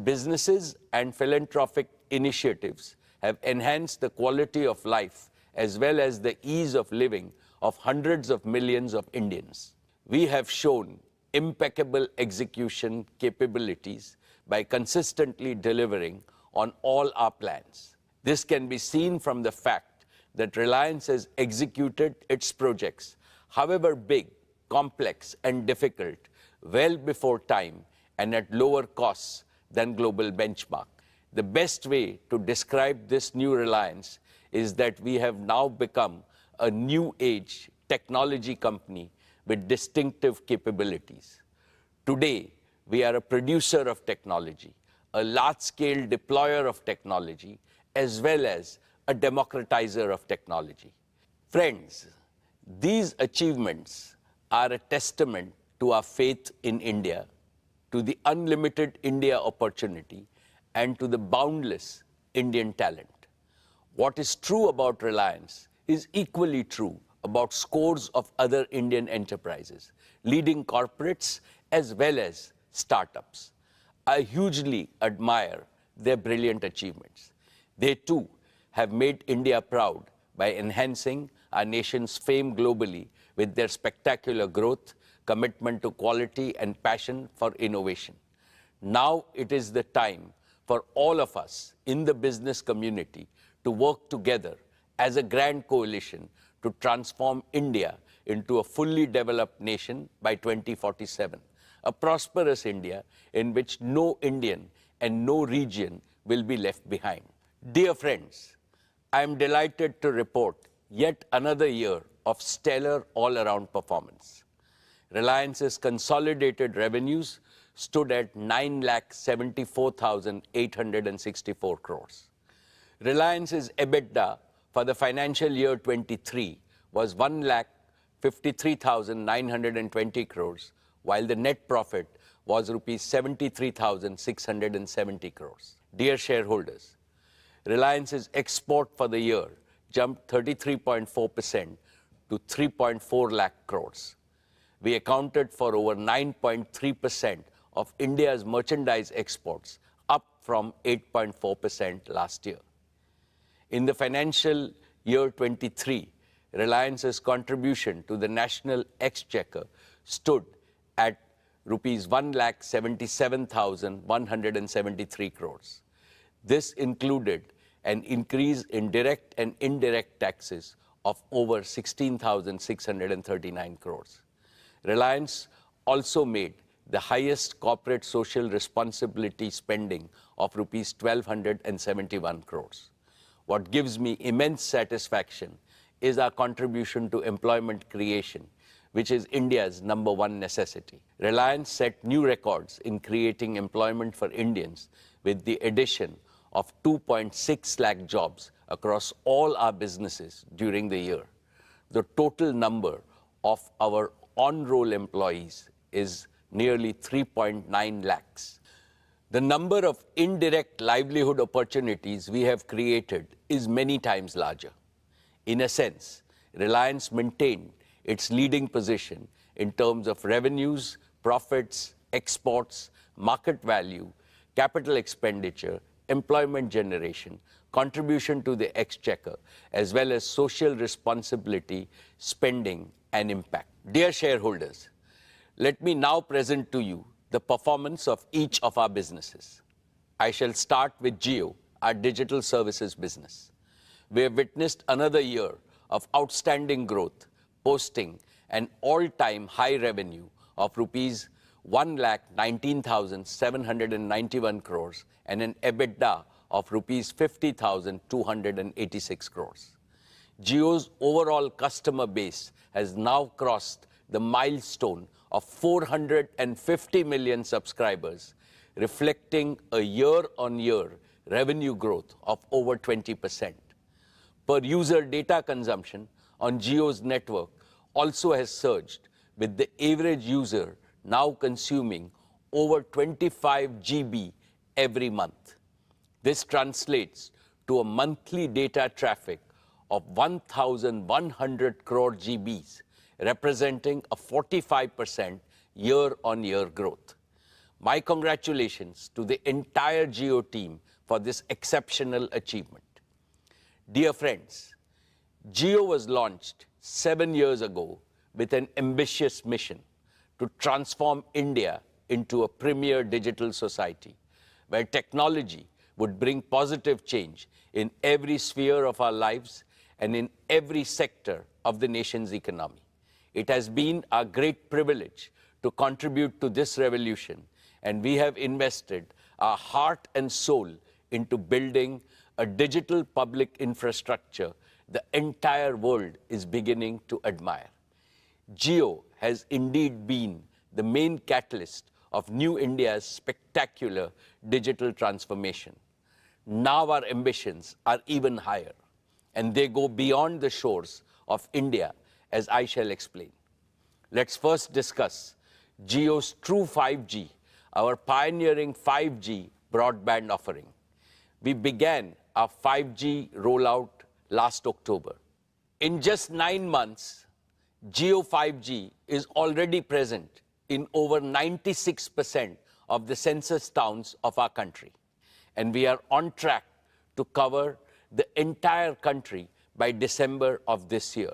businesses and philanthropic initiatives have enhanced the quality of life as well as the ease of living of hundreds of millions of Indians. We have shown impeccable execution capabilities by consistently delivering on all our plans. This can be seen from the fact that Reliance has executed its projects, however big, complex, and difficult, well before time and at lower costs than global benchmark. The best way to describe this new Reliance is that we have now become a new age technology company with distinctive capabilities. Today, we are a producer of technology, a large-scale deployer of technology, as well as a democratizer of technology. Friends, these achievements are a testament to our faith in India, to the unlimited India opportunity, and to the boundless Indian talent. What is true about Reliance is equally true about scores of other Indian enterprises, leading corporates as well as startups. I hugely admire their brilliant achievements. They too have made India proud by enhancing our nation's fame globally with their spectacular growth, commitment to quality, and passion for innovation. Now it is the time for all of us in the business community to work together as a grand coalition to transform India into a fully developed nation by 2047, a prosperous India in which no Indian and no region will be left behind. Dear friends, I am delighted to report yet another year of stellar all-around performance. Reliance's consolidated revenues stood at 9,74,864 crores. Reliance's EBITDA for the financial year 23 was 1,53,920 crores, while the net profit was rupees 73,670 crores. Dear shareholders, Reliance's export for the year jumped 33.4% to 3.4 lakh crores. We accounted for over 9.3% of India's merchandise exports, up from 8.4% last year. In the financial year 23, Reliance's contribution to the national exchequer stood at rupees 1,77,173 crores. This included an increase in direct and indirect taxes of over 16,639 crores. Reliance also made the highest corporate social responsibility spending of rupees 1,271 crores. What gives me immense satisfaction is our contribution to employment creation, which is India's #1 necessity. Reliance set new records in creating employment for Indians with the addition of 2.6 lakh jobs across all our businesses during the year. The total number of our on-roll employees is nearly 3.9 lakhs. The number of indirect livelihood opportunities we have created is many times larger. In a sense, Reliance maintained its leading position in terms of revenues, profits, exports, market value, capital expenditure, employment generation, contribution to the exchequer, as well as social responsibility, spending, and impact. Dear shareholders, let me now present to you the performance of each of our businesses. I shall start with Jio, our digital services business. We have witnessed another year of outstanding growth, posting an all-time high revenue of rupees 1,19,791 crores and an EBITDA of rupees 50,286 crores. Jio's overall customer base has now crossed the milestone of 450 million subscribers, reflecting a year-on-year revenue growth of over 20%. Per user data consumption on Jio's network also has surged, with the average user now consuming over 25 GB every month. This translates to a monthly data traffic of 1,100 crore GBs, representing a 45% year-on-year growth. My congratulations to the entire Jio team for this exceptional achievement. Dear friends, Jio was launched 7 years ago with an ambitious mission to transform India into a premier digital society, where technology would bring positive change in every sphere of our lives and in every sector of the nation's economy. It has been our great privilege to contribute to this revolution, and we have invested our heart and soul into building a digital public infrastructure the entire world is beginning to admire. Jio has indeed been the main catalyst of New India's spectacular digital transformation. Now our ambitions are even higher, and they go beyond the shores of India, as I shall explain. Let's first discuss Jio's True 5G, our pioneering 5G broadband offering. We began our 5G rollout last October. In just 9 months, Jio 5G is already present in over 96% of the census towns of our country, and we are on track to cover the entire country by December of this year.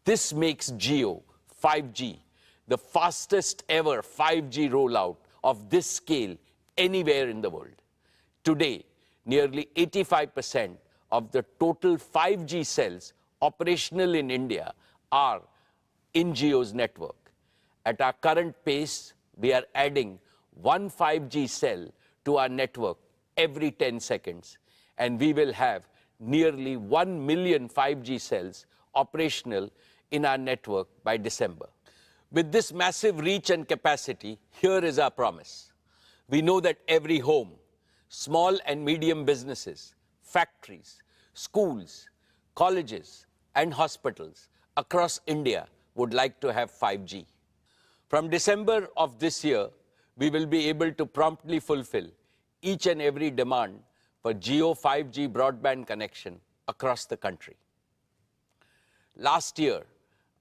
This makes Jio 5G the fastest ever 5G rollout of this scale anywhere in the world. Today, nearly 85% of the total 5G cells operational in India are in Jio's network. At our current pace, we are adding one 5G cell to our network every 10 seconds, and we will have nearly 1 million 5G cells operational in our network by December. With this massive reach and capacity, here is our promise. We know that every home, small and medium businesses, factories, schools, colleges, and hospitals across India would like to have 5G. From December of this year, we will be able to promptly fulfill each and every demand for Jio 5G broadband connection across the country. Last year,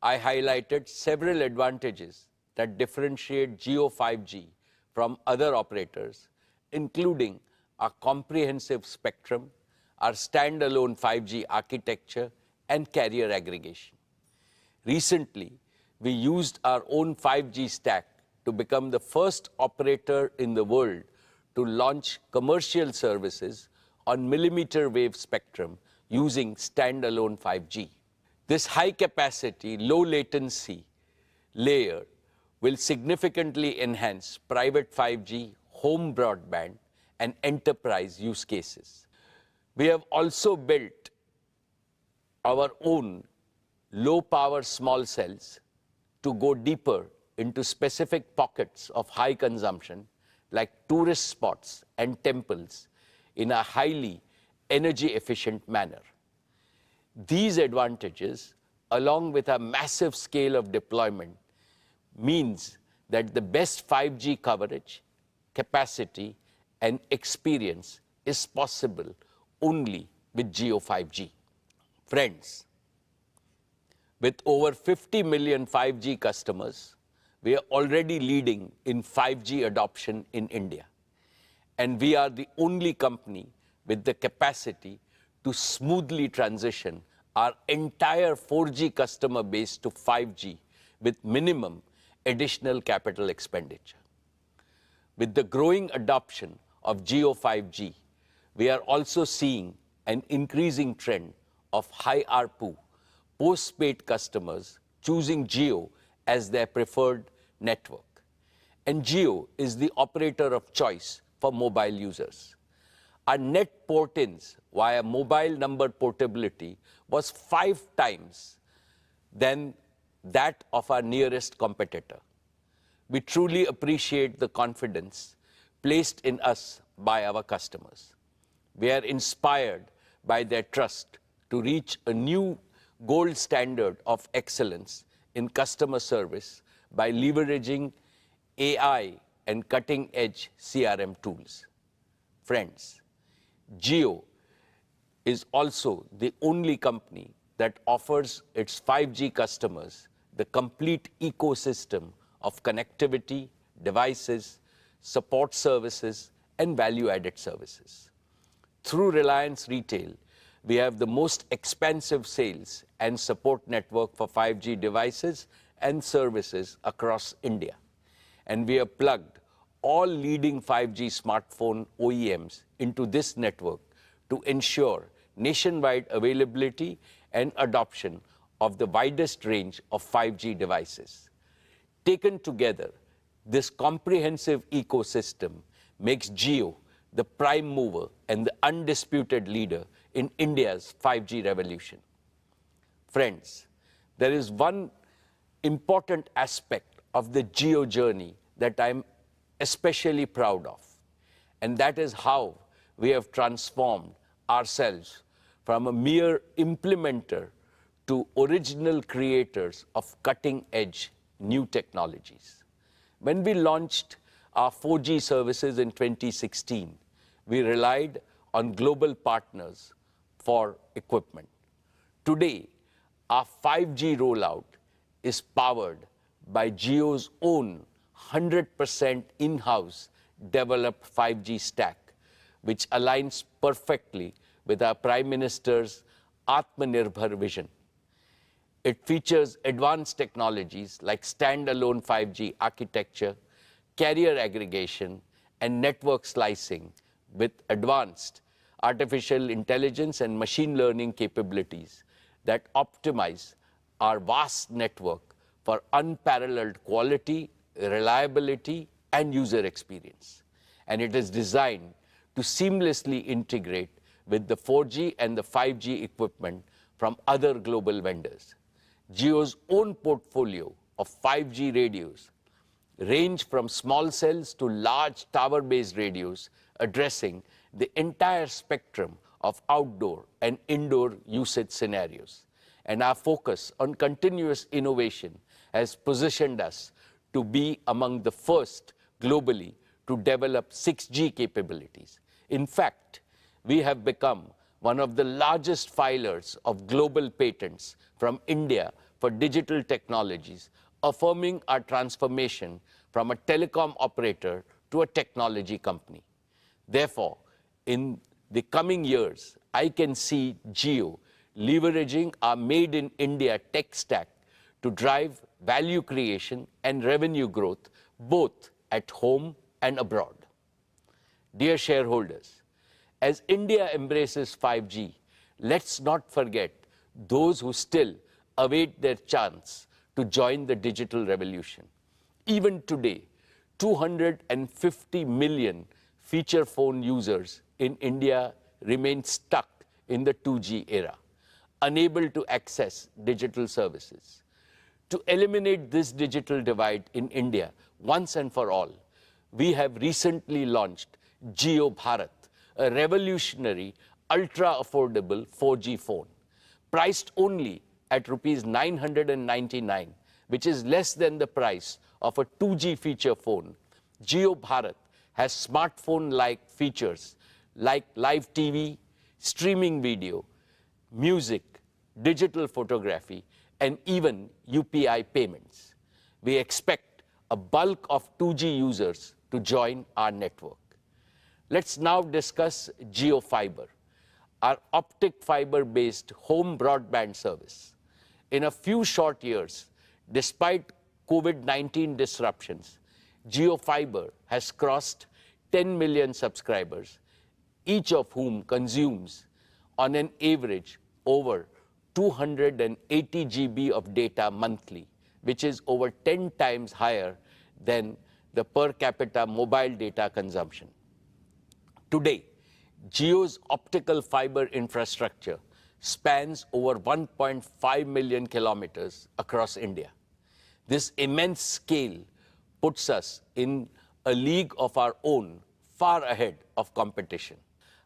I highlighted several advantages that differentiate Jio 5G from other operators, including our comprehensive spectrum, our standalone 5G architecture, and carrier aggregation. Recently, we used our own 5G stack to become the first operator in the world to launch commercial services on millimeter wave spectrum using standalone 5G. This high-capacity, low-latency layer will significantly enhance private 5G, home broadband, and enterprise use cases. We have also built our own low-power small cells to go deeper into specific pockets of high consumption, like tourist spots and temples, in a highly energy-efficient manner. These advantages, along with a massive scale of deployment, means that the best 5G coverage, capacity, and experience is possible only with Jio 5G. Friends, with over 50 million 5G customers, we are already leading in 5G adoption in India. And we are the only company with the capacity to smoothly transition our entire 4G customer base to 5G with minimum additional capital expenditure. With the growing adoption of Jio 5G, we are also seeing an increasing trend of high ARPU post-paid customers choosing Jio as their preferred network. And Jio is the operator of choice for mobile users. Our net port-ins via mobile number portability was 5 times than that of our nearest competitor. We truly appreciate the confidence placed in us by our customers. We are inspired by their trust to reach a new gold standard of excellence in customer service by leveraging AI and cutting-edge CRM tools. Friends, Jio is also the only company that offers its 5G customers the complete ecosystem of connectivity, devices, support services, and value-added services. Through Reliance Retail, we have the most expansive sales and support network for 5G devices and services across India. And we have plugged all leading 5G smartphone OEMs into this network to ensure nationwide availability and adoption of the widest range of 5G devices. Taken together, this comprehensive ecosystem makes Jio the prime mover and the undisputed leader in India's 5G revolution. Friends, there is one important aspect of the Jio journey that I'm especially proud of, and that is how we have transformed ourselves from a mere implementer to original creators of cutting-edge new technologies. When we launched our 4G services in 2016, we relied on global partners for equipment. Today, our 5G rollout is powered by Jio's own 100% in-house developed 5G stack, which aligns perfectly with our Prime Minister's Atmanirbhar vision. It features advanced technologies like standalone 5G architecture, carrier aggregation, and network slicing with advanced artificial intelligence and machine learning capabilities that optimize our vast network for unparalleled quality, reliability, and user experience. And it is designed to seamlessly integrate with the 4G and the 5G equipment from other global vendors. Jio's own portfolio of 5G radios range from small cells to large tower-based radios, addressing the entire spectrum of outdoor and indoor usage scenarios. And our focus on continuous innovation has positioned us to be among the first globally to develop 6G capabilities. In fact, we have become one of the largest filers of global patents from India for digital technologies, affirming our transformation from a telecom operator to a technology company. Therefore, in the coming years, I can see Jio leveraging our Made in India tech stack to drive value creation and revenue growth both at home and abroad. Dear shareholders, as India embraces 5G, let's not forget those who still await their chance to join the digital revolution. Even today, 250 million feature phone users in India remain stuck in the 2G era, unable to access digital services. To eliminate this digital divide in India once and for all, we have recently launched Jio Bharat, a revolutionary, ultra-affordable 4G phone, priced only at Rs 999, which is less than the price of a 2G feature phone. Jio Bharat has smartphone-like features like live TV, streaming video, music, digital photography, and even UPI payments. We expect a bulk of 2G users to join our network. Let's now discuss Jio Fiber, our optic fiber-based home broadband service. In a few short years, despite COVID-19 disruptions, Jio Fiber has crossed 10 million subscribers, each of whom consumes, on an average, over 280 GB of data monthly, which is over 10 times higher than the per capita mobile data consumption. Today, Jio's optical fiber infrastructure spans over 1.5 million kilometers across India. This immense scale puts us in a league of our own, far ahead of competition.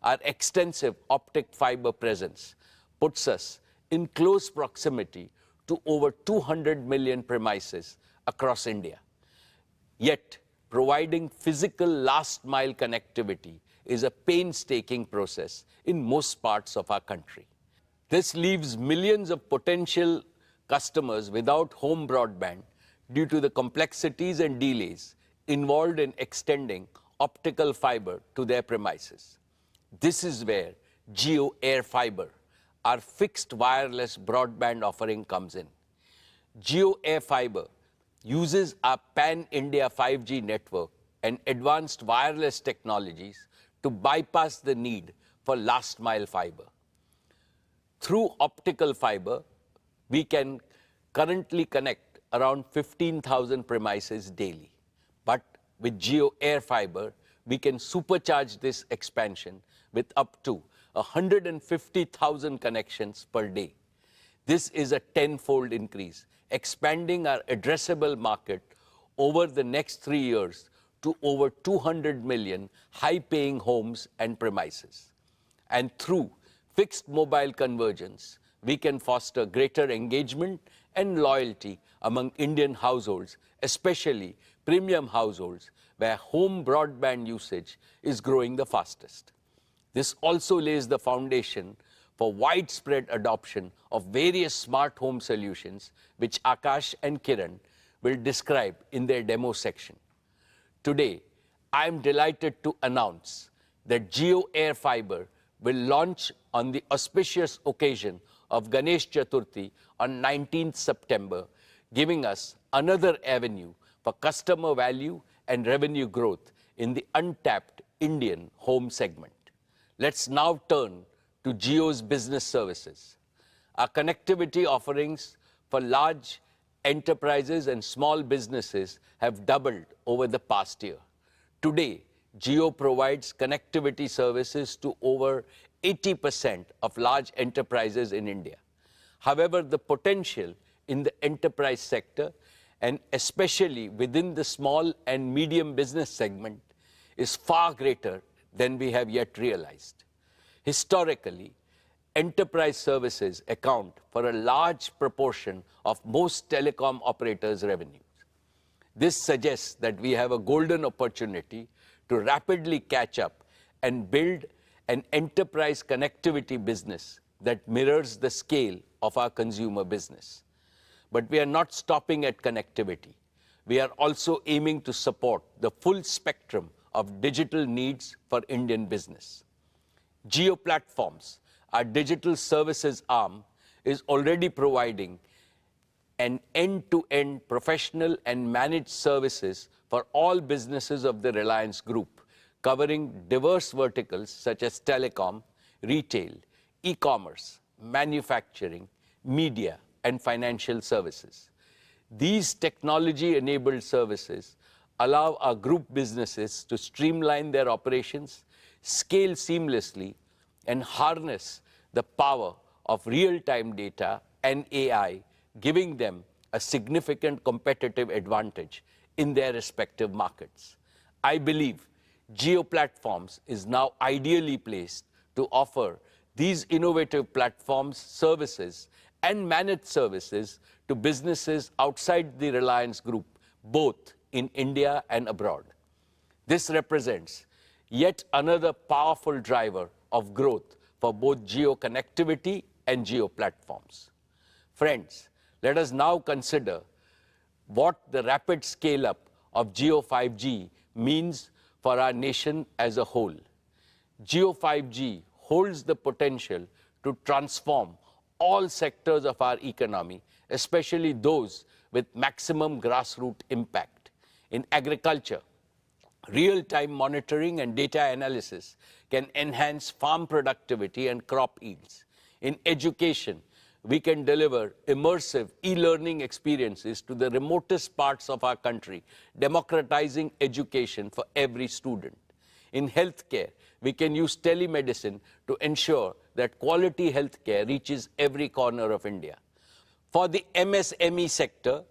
Our extensive optic fiber presence puts us in close proximity to over 200 million premises across India. Yet, providing physical last-mile connectivity is a painstaking process in most parts of our country. This leaves millions of potential customers without home broadband due to the complexities and delays involved in extending optical fiber to their premises. This is where Jio Air Fiber, our fixed wireless broadband offering, comes in. Jio Air Fiber uses our pan-India 5G network and advanced wireless technologies to bypass the need for last-mile fiber. Through optical fiber, we can currently connect around 15,000 premises daily. But with Jio Air Fiber, we can supercharge this expansion with up to 150,000 connections per day. This is a tenfold increase, expanding our addressable market over the next 3 years to over 200 million high-paying homes and premises. And through fixed mobile convergence, we can foster greater engagement and loyalty among Indian households, especially premium households, where home broadband usage is growing the fastest. This also lays the foundation for widespread adoption of various smart home solutions, which Akash and Kiran will describe in their demo section. Today, I am delighted to announce that Jio Air Fiber will launch on the auspicious occasion of Ganesh Chaturthi on 19th September, giving us another avenue for customer value and revenue growth in the untapped Indian home segment. Let's now turn to Jio's business services. Our connectivity offerings for large enterprises and small businesses have doubled over the past year. Today, Jio provides connectivity services to over 80% of large enterprises in India. However, the potential in the enterprise sector, and especially within the small and medium business segment, is far greater than we have yet realized. Historically, enterprise services account for a large proportion of most telecom operators' revenues. This suggests that we have a golden opportunity to rapidly catch up and build an enterprise connectivity business that mirrors the scale of our consumer business. But we are not stopping at connectivity. We are also aiming to support the full spectrum of digital needs for Indian business. Jio Platforms, our digital services arm, is already providing an end-to-end professional and managed services for all businesses of the Reliance Group, covering diverse verticals such as telecom, retail, e-commerce, manufacturing, media, and financial services. These technology-enabled services allow our group businesses to streamline their operations, scale seamlessly, and harness the power of real-time data and AI, giving them a significant competitive advantage in their respective markets. I believe Jio Platforms is now ideally placed to offer these innovative platforms, services, and managed services to businesses outside the Reliance Group, both in India and abroad. This represents yet another powerful driver of growth for both Jio Connectivity and Jio Platforms. Friends, let us now consider what the rapid scale-up of Jio 5G means for our nation as a whole. Jio 5G holds the potential to transform all sectors of our economy, especially those with maximum grassroots impact. In agriculture, real-time monitoring and data analysis can enhance farm productivity and crop yields. In education, we can deliver immersive e-learning experiences to the remotest parts of our country, democratizing education for every student. In healthcare, we can use telemedicine to ensure that quality healthcare reaches every corner of India. For the MSME sector,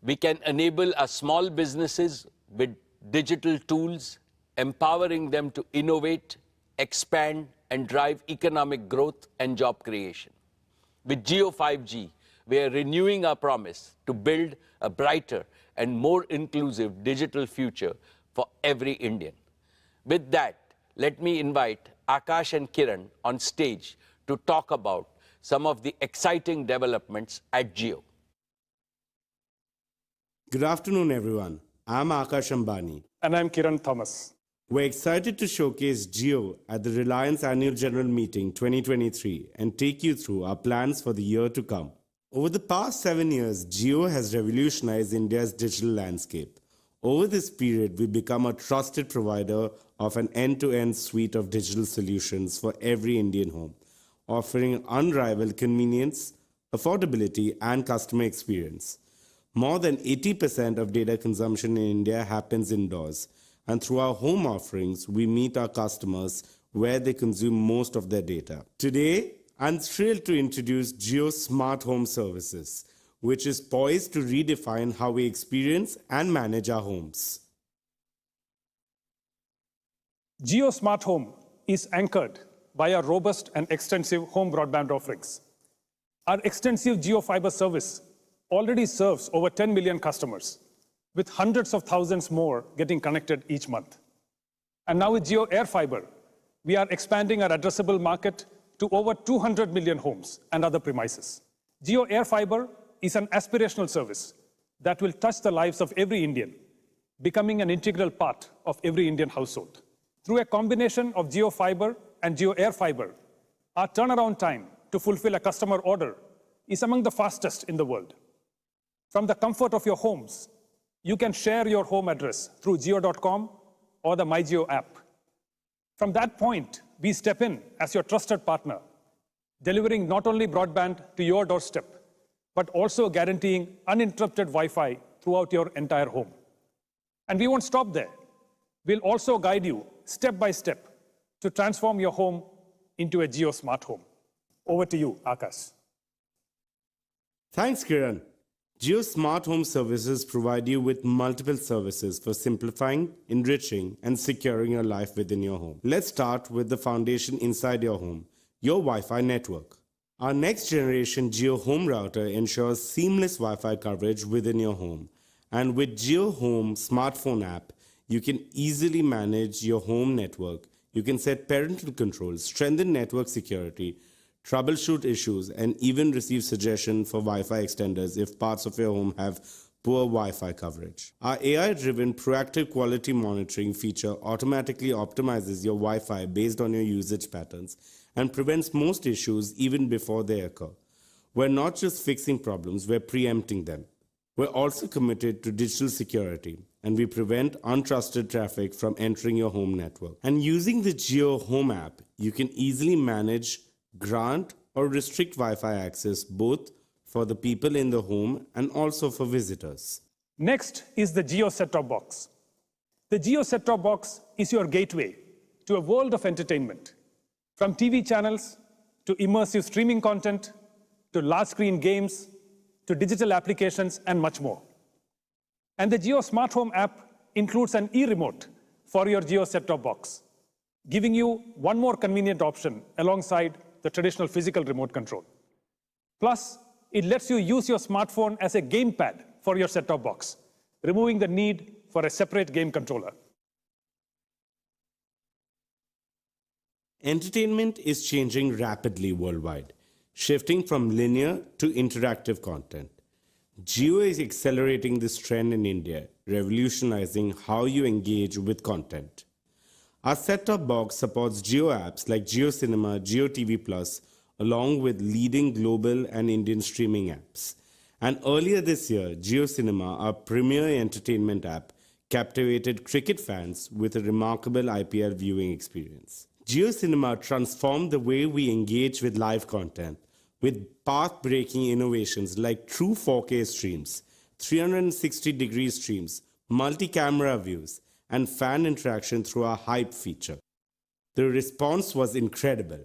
we can enable our small businesses with digital tools, empowering them to innovate, expand, and drive economic growth and job creation. With Jio 5G, we are renewing our promise to build a brighter and more inclusive digital future for every Indian. With that, let me invite Akash and Kiran on stage to talk about some of the exciting developments at Jio. Good afternoon, everyone. I'm Akash Ambani. And I'm Kiran Thomas. We're excited to showcase Jio at the Reliance Annual General Meeting 2023 and take you through our plans for the year to come. Over the past 7 years, Jio has revolutionized India's digital landscape. Over this period, we've become a trusted provider of an end-to-end suite of digital solutions for every Indian home, offering unrivaled convenience, affordability, and customer experience. More than 80% of data consumption in India happens indoors, and through our home offerings, we meet our customers where they consume most of their data. Today, I'm thrilled to introduce Jio Smart Home Services, which is poised to redefine how we experience and manage our homes. Jio Smart Home is anchored by our robust and extensive home broadband offerings. Our extensive Jio Fiber service already serves over 10 million customers, with hundreds of thousands more getting connected each month. And now with Jio Air Fiber, we are expanding our addressable market to over 200 million homes and other premises. Jio Air Fiber is an aspirational service that will touch the lives of every Indian, becoming an integral part of every Indian household. Through a combination of Jio Fiber and Jio Air Fiber, our turnaround time to fulfill a customer order is among the fastest in the world. From the comfort of your homes, you can share your home address through jio.com or the MyJio app. From that point, we step in as your trusted partner, delivering not only broadband to your doorstep, but also guaranteeing uninterrupted Wi-Fi throughout your entire home. And we won't stop there. We'll also guide you step by step to transform your home into a Jio Smart Home. Over to you, Akash. Thanks, Kiran. Jio Smart Home Services provide you with multiple services for simplifying, enriching, and securing your life within your home. Let's start with the foundation inside your home, your Wi-Fi network. Our next generation Jio Home Router ensures seamless Wi-Fi coverage within your home. And with Jio Home smartphone app, you can easily manage your home network. You can set parental controls, strengthen network security, troubleshoot issues, and even receive suggestions for Wi-Fi extenders if parts of your home have poor Wi-Fi coverage. Our AI-driven proactive quality monitoring feature automatically optimizes your Wi-Fi based on your usage patterns and prevents most issues even before they occur. We're not just fixing problems, we're preempting them. We're also committed to digital security, and we prevent untrusted traffic from entering your home network. And using the Jio Home app, you can easily manage, grant, or restrict Wi-Fi access both for the people in the home and also for visitors. Next is the Jio set-top box. The Jio set-top box is your gateway to a world of entertainment, from TV channels to immersive streaming content to large-screen games to digital applications and much more. And the Jio Smart Home app includes an e-remote for your Jio set-top box, giving you one more convenient option alongside the traditional physical remote control. Plus, it lets you use your smartphone as a gamepad for your set-top box, removing the need for a separate game controller. Entertainment is changing rapidly worldwide, shifting from linear to interactive content. Jio is accelerating this trend in India, revolutionizing how you engage with content. Our set-top box supports Jio apps like Jio Cinema, Jio TV Plus, along with leading global and Indian streaming apps. And earlier this year, Jio Cinema, our premier entertainment app, captivated cricket fans with a remarkable IPL viewing experience. Jio Cinema transformed the way we engage with live content, with path-breaking innovations like true 4K streams, 360-degree streams, multi-camera views, and fan interaction through our Hype feature. The response was incredible,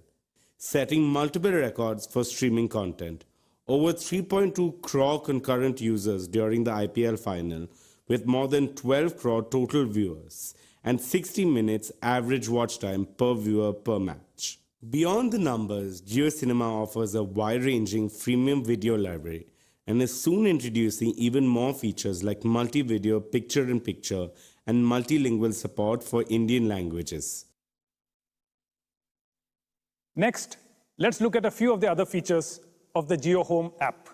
setting multiple records for streaming content. Over 3.2 crore concurrent users during the IPL final, with more than 12 crore total viewers, and 60 minutes average watch time per viewer per match. Beyond the numbers, Jio Cinema offers a wide-ranging freemium video library and is soon introducing even more features like multi-video, picture-in-picture, and multilingual support for Indian languages. Next, let's look at a few of the other features of the Jio Home app.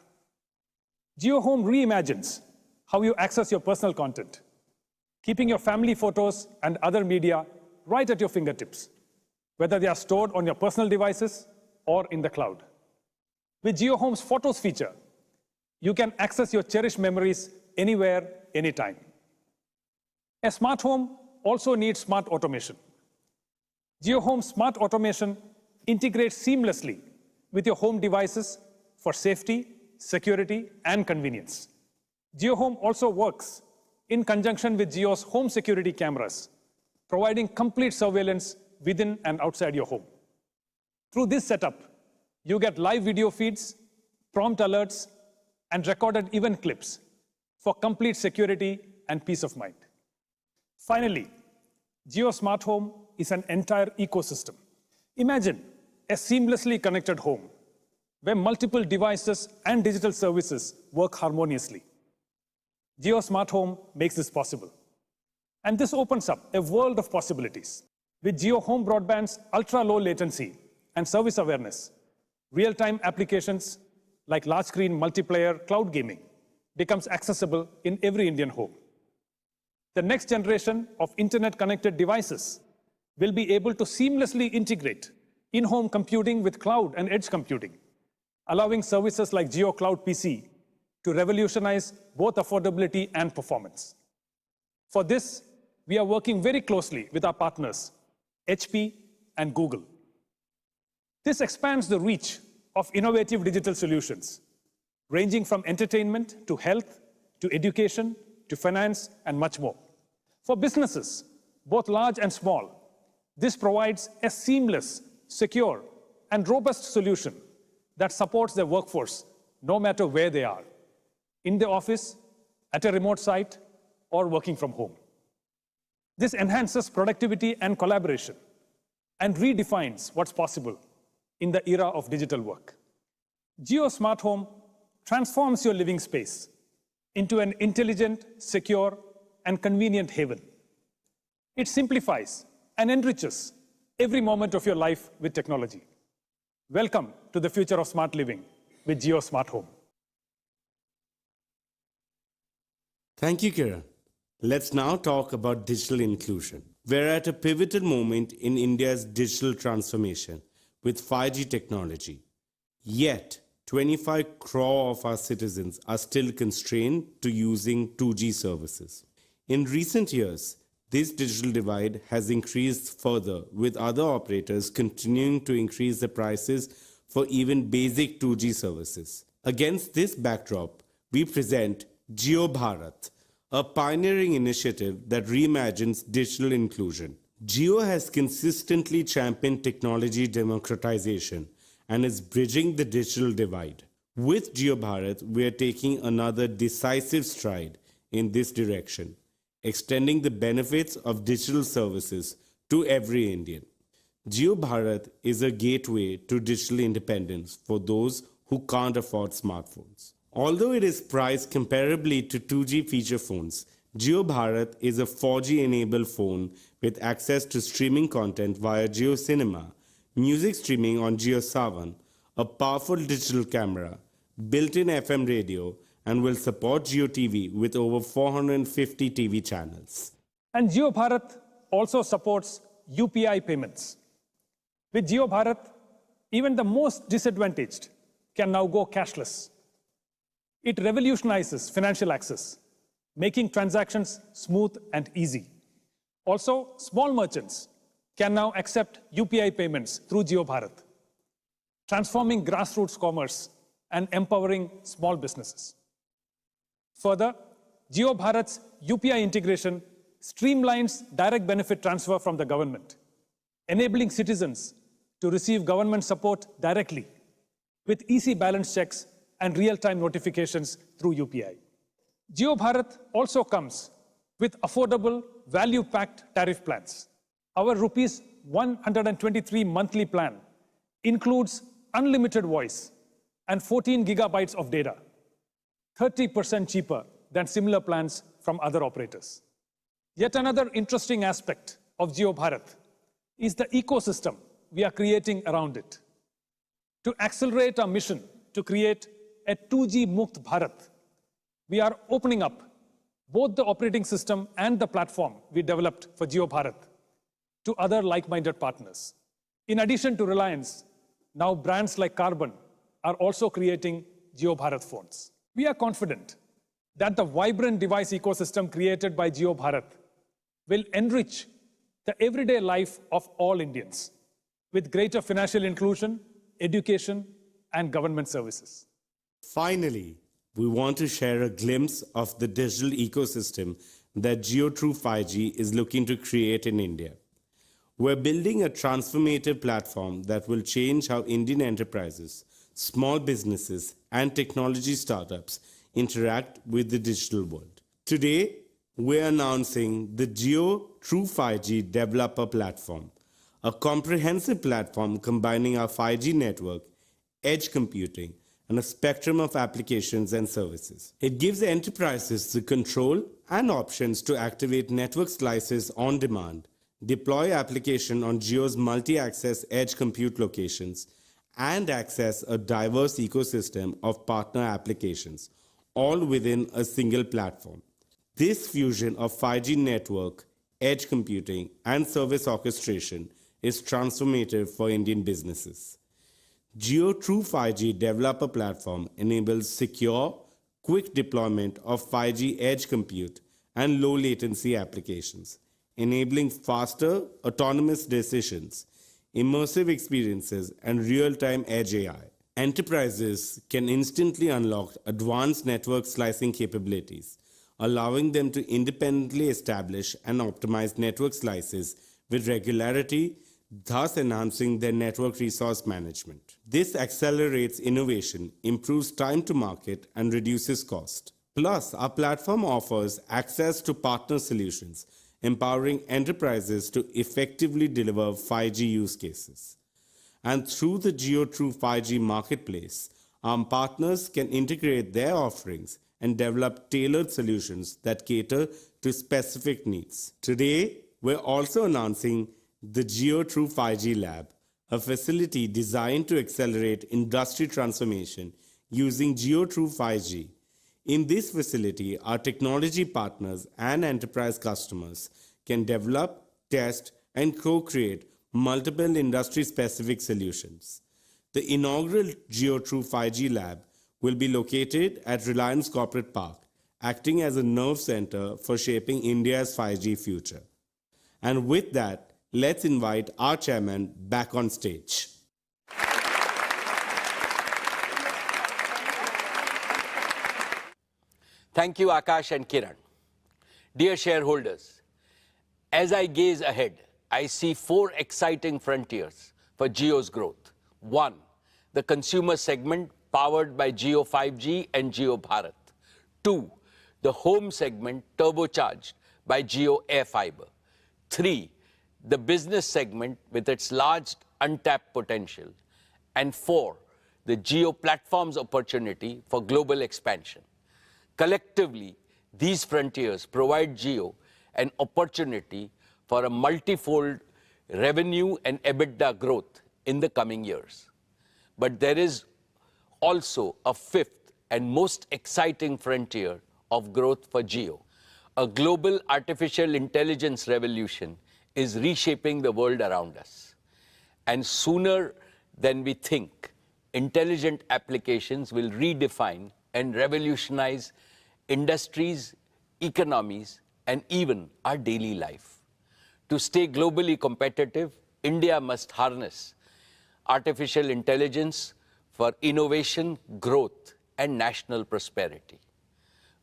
Jio Home reimagines how you access your personal content, keeping your family photos and other media right at your fingertips, whether they are stored on your personal devices or in the cloud. With JioHome's Photos feature, you can access your cherished memories anywhere, anytime. A smart home also needs smart automation. JioHome Smart Automation integrates seamlessly with your home devices for safety, security, and convenience. JioHome also works in conjunction with Jio's home security cameras, providing complete surveillance within and outside your home. Through this setup, you get live video feeds, prompt alerts, and recorded event clips for complete security and peace of mind. Finally, Jio Smart Home is an entire ecosystem. Imagine a seamlessly connected home where multiple devices and digital services work harmoniously. Jio Smart Home makes this possible. And this opens up a world of possibilities. With Jio Home Broadband's ultra-low latency and service awareness, real-time applications like large-screen multiplayer cloud gaming becomes accessible in every Indian home. The next generation of internet-connected devices will be able to seamlessly integrate in-home computing with cloud and edge computing, allowing services like Jio Cloud PC to revolutionize both affordability and performance. For this, we are working very closely with our partners, HP and Google. This expands the reach of innovative digital solutions, ranging from entertainment to health, to education, to finance, and much more. For businesses, both large and small, this provides a seamless, secure, and robust solution that supports their workforce no matter where they are, in the office, at a remote site, or working from home. This enhances productivity and collaboration and redefines what's possible in the era of digital work. Jio Smart Home transforms your living space into an intelligent, secure, and convenient haven. It simplifies and enriches every moment of your life with technology. Welcome to the future of smart living with Jio Smart Home. Thank you, Kiran. Let's now talk about digital inclusion. We're at a pivotal moment in India's digital transformation with 5G technology. Yet, 25 crore of our citizens are still constrained to using 2G services. In recent years, this digital divide has increased further, with other operators continuing to increase the prices for even basic 2G services. Against this backdrop, we present Jio Bharat, a pioneering initiative that reimagines digital inclusion. Jio has consistently championed technology democratization and is bridging the digital divide. With Jio Bharat, we are taking another decisive stride in this direction, extending the benefits of digital services to every Indian. Jio Bharat is a gateway to digital independence for those who can't afford smartphones. Although it is priced comparably to 2G feature phones, Jio Bharat is a 4G-enabled phone with access to streaming content via Jio Cinema, music streaming on Jio Saavn, a powerful digital camera, built-in FM radio, and will support Jio TV with over 450 TV channels. And Jio Bharat also supports UPI payments. With Jio Bharat, even the most disadvantaged can now go cashless. It revolutionizes financial access, making transactions smooth and easy. Also, small merchants can now accept UPI payments through Jio Bharat, transforming grassroots commerce and empowering small businesses. Further, Jio Bharat's UPI integration streamlines direct benefit transfer from the government, enabling citizens to receive government support directly with easy balance checks and real-time notifications through UPI. Jio Bharat also comes with affordable, value-packed tariff plans. Our rupees 123 monthly plan includes unlimited voice and 14 gigabytes of data, 30% cheaper than similar plans from other operators. Yet another interesting aspect of Jio Bharat is the ecosystem we are creating around it. To accelerate our mission to create a 2G Mukt Bharat, we are opening up both the operating system and the platform we developed for Jio Bharat to other like-minded partners. In addition to Reliance, now brands like Carbon are also creating Jio Bharat phones. We are confident that the vibrant device ecosystem created by Jio Bharat will enrich the everyday life of all Indians with greater financial inclusion, education, and government services. Finally, we want to share a glimpse of the digital ecosystem that Jio True 5G is looking to create in India. We're building a transformative platform that will change how Indian enterprises, small businesses, and technology startups interact with the digital world. Today, we're announcing the Jio True 5G Developer Platform, a comprehensive platform combining our 5G network, edge computing, and a spectrum of applications and services. It gives enterprises the control and options to activate network slices on demand, deploy application on Jio's multi-access edge compute locations, and access a diverse ecosystem of partner applications, all within a single platform. This fusion of 5G network, edge computing, and service orchestration is transformative for Indian businesses. Jio True 5G Developer Platform enables secure, quick deployment of 5G edge compute and low latency applications, enabling faster, autonomous decisions, immersive experiences, and real-time edge AI. Enterprises can instantly unlock advanced network slicing capabilities, allowing them to independently establish and optimize network slices with regularity, thus enhancing their network resource management. This accelerates innovation, improves time to market, and reduces cost. Plus, our platform offers access to partner solutions, empowering enterprises to effectively deliver 5G use cases. And through the Jio True 5G marketplace, our partners can integrate their offerings and develop tailored solutions that cater to specific needs. Today, we're also announcing the Jio True 5G Lab, a facility designed to accelerate industry transformation using Jio True 5G. In this facility, our technology partners and enterprise customers can develop, test, and co-create multiple industry-specific solutions. The inaugural Jio True 5G Lab will be located at Reliance Corporate Park, acting as a nerve center for shaping India's 5G future. And with that, let's invite our chairman back on stage. Thank you, Akash and Kiran. Dear shareholders, as I gaze ahead, I see 4 exciting frontiers for Jio's growth. 1, the consumer segment powered by Jio 5G and Jio Bharat. 2, the home segment turbocharged by Jio Air Fiber. 3, the business segment with its large untapped potential. And 4, the Jio platform's opportunity for global expansion. Collectively, these frontiers provide Jio an opportunity for a multifold revenue and EBITDA growth in the coming years. But there is also a 5th and most exciting frontier of growth for Jio. A global artificial intelligence revolution is reshaping the world around us. And sooner than we think, intelligent applications will redefine and revolutionize industries, economies, and even our daily life. To stay globally competitive, India must harness artificial intelligence for innovation, growth, and national prosperity.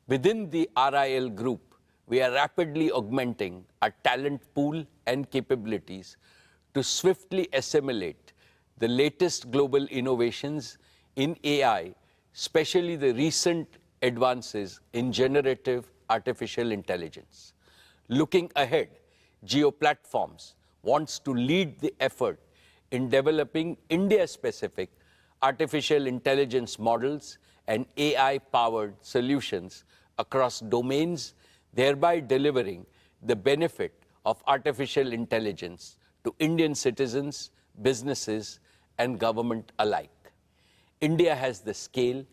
Within the RIL group, we are rapidly augmenting our talent pool and capabilities to swiftly assimilate the latest global innovations in AI, especially the recent advances in generative artificial intelligence. Looking ahead, Jio Platforms wants to lead the effort in developing India-specific artificial intelligence models and AI-powered solutions across domains, thereby delivering the benefit of artificial intelligence to Indian citizens, businesses, and government alike. India has the scale,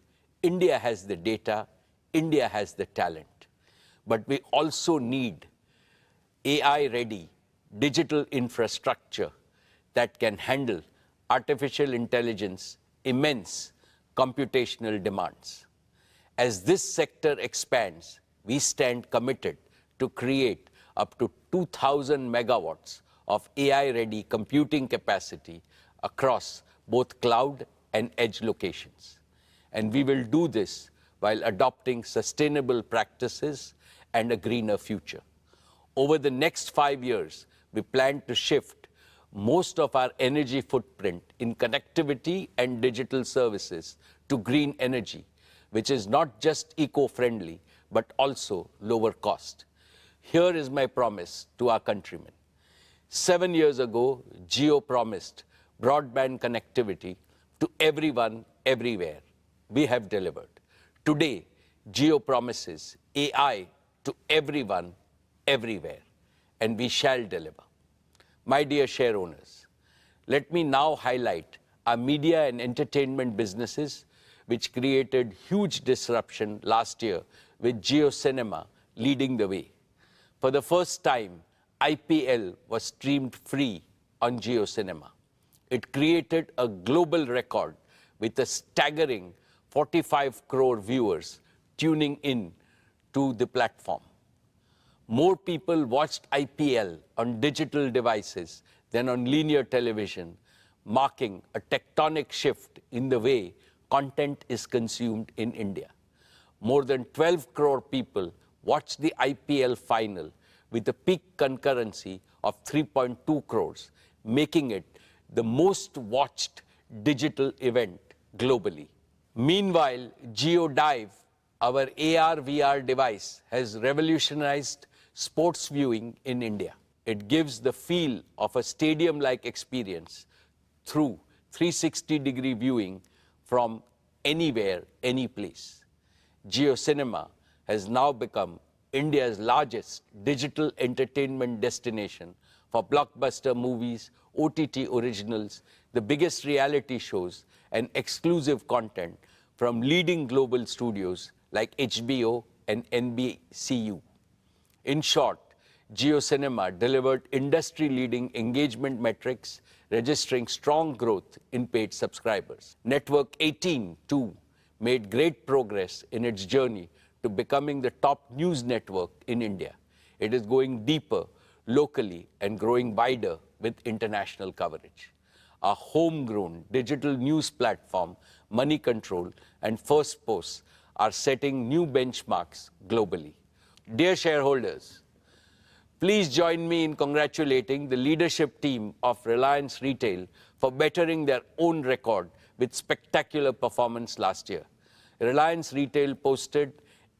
India has the data, India has the talent. but we also need AI-ready digital infrastructure that can handle artificial intelligence immense computational demands. As this sector expands, we stand committed to create up to 2,000 megawatts of AI-ready computing capacity across both cloud and edge locations. And we will do this while adopting sustainable practices and a greener future. Over the next 5 years, we plan to shift most of our energy footprint in connectivity and digital services to green energy, which is not just eco-friendly, but also lower cost. Here is my promise to our countrymen. 7 years ago, Jio promised broadband connectivity to everyone, everywhere. We have delivered. Today, Jio promises AI to everyone, everywhere, and we shall deliver. My dear share owners, let me now highlight our media and entertainment businesses, which created huge disruption last year with Jio Cinema leading the way. For the first time, IPL was streamed free on Jio Cinema. It created a global record with a staggering 45 crore viewers tuning in to the platform. More people watched IPL on digital devices than on linear television, marking a tectonic shift in the way content is consumed in India. More than 12 crore people watched the IPL final with a peak concurrency of 3.2 crores, making it the most watched digital event globally. Meanwhile, GeoDive, our AR/VR device, has revolutionized sports viewing in India. It gives the feel of a stadium-like experience through 360-degree viewing from anywhere, any place. Jio Cinema has now become India's largest digital entertainment destination for blockbuster movies, OTT originals, the biggest reality shows, and exclusive content from leading global studios like HBO and NBCU. In short, Jio Cinema delivered industry-leading engagement metrics, registering strong growth in paid subscribers. Network 18, too, made great progress in its journey to becoming the top news network in India. It is going deeper locally and growing wider with international coverage. Our homegrown digital news platform, Money Control and First Post, are setting new benchmarks globally. Dear shareholders, please join me in congratulating the leadership team of Reliance Retail for bettering their own record with spectacular performance last year. Reliance Retail posted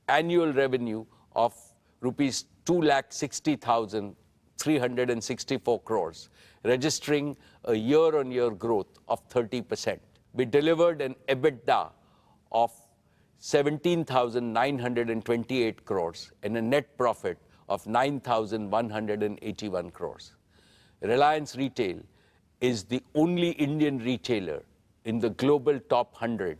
annual revenue of rupees 2,60,364 crores, registering a year-on-year growth of 30%. We delivered an EBITDA of 17,928 crores and a net profit of 9,181 crores. Reliance Retail is the only Indian retailer in the global top 100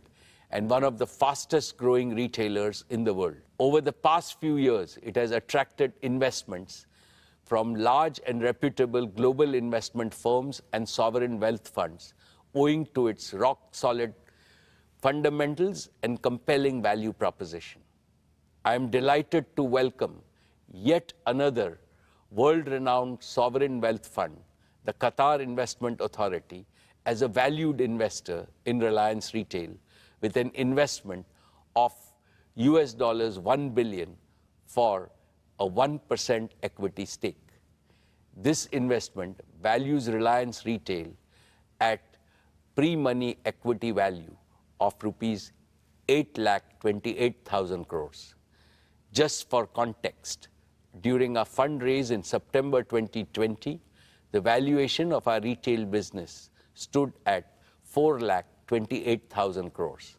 and one of the fastest growing retailers in the world. Over the past few years, it has attracted investments from large and reputable global investment firms and sovereign wealth funds, owing to its rock-solid fundamentals and compelling value proposition. I am delighted to welcome yet another world-renowned sovereign wealth fund, the Qatar Investment Authority, as a valued investor in Reliance Retail with an investment of $1 billion for a 1% equity stake. This investment values Reliance Retail at pre-money equity value of rupees 8,28,000 crores. Just for context, during our fundraise in September 2020, the valuation of our retail business stood at 4,28,000 crores.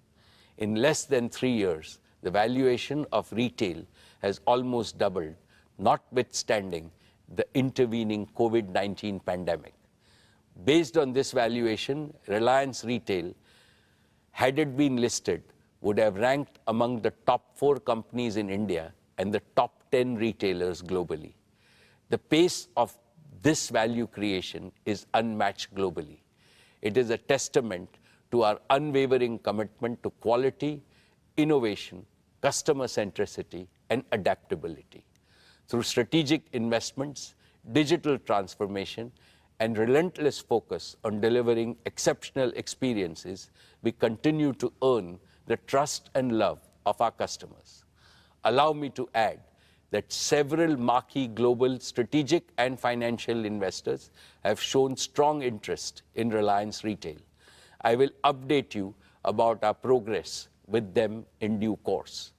In less than 3 years, the valuation of retail has almost doubled, notwithstanding the intervening COVID-19 pandemic. Based on this valuation, Reliance Retail, had it been listed, would have ranked among the top 4 companies in India and the top 10 retailers globally. The pace of this value creation is unmatched globally. It is a testament to our unwavering commitment to quality, innovation, customer centricity, and adaptability. Through strategic investments, digital transformation, and relentless focus on delivering exceptional experiences, we continue to earn the trust and love of our customers. Allow me to add that several marquee global strategic and financial investors have shown strong interest in Reliance Retail. I will update you about our progress with them in due course.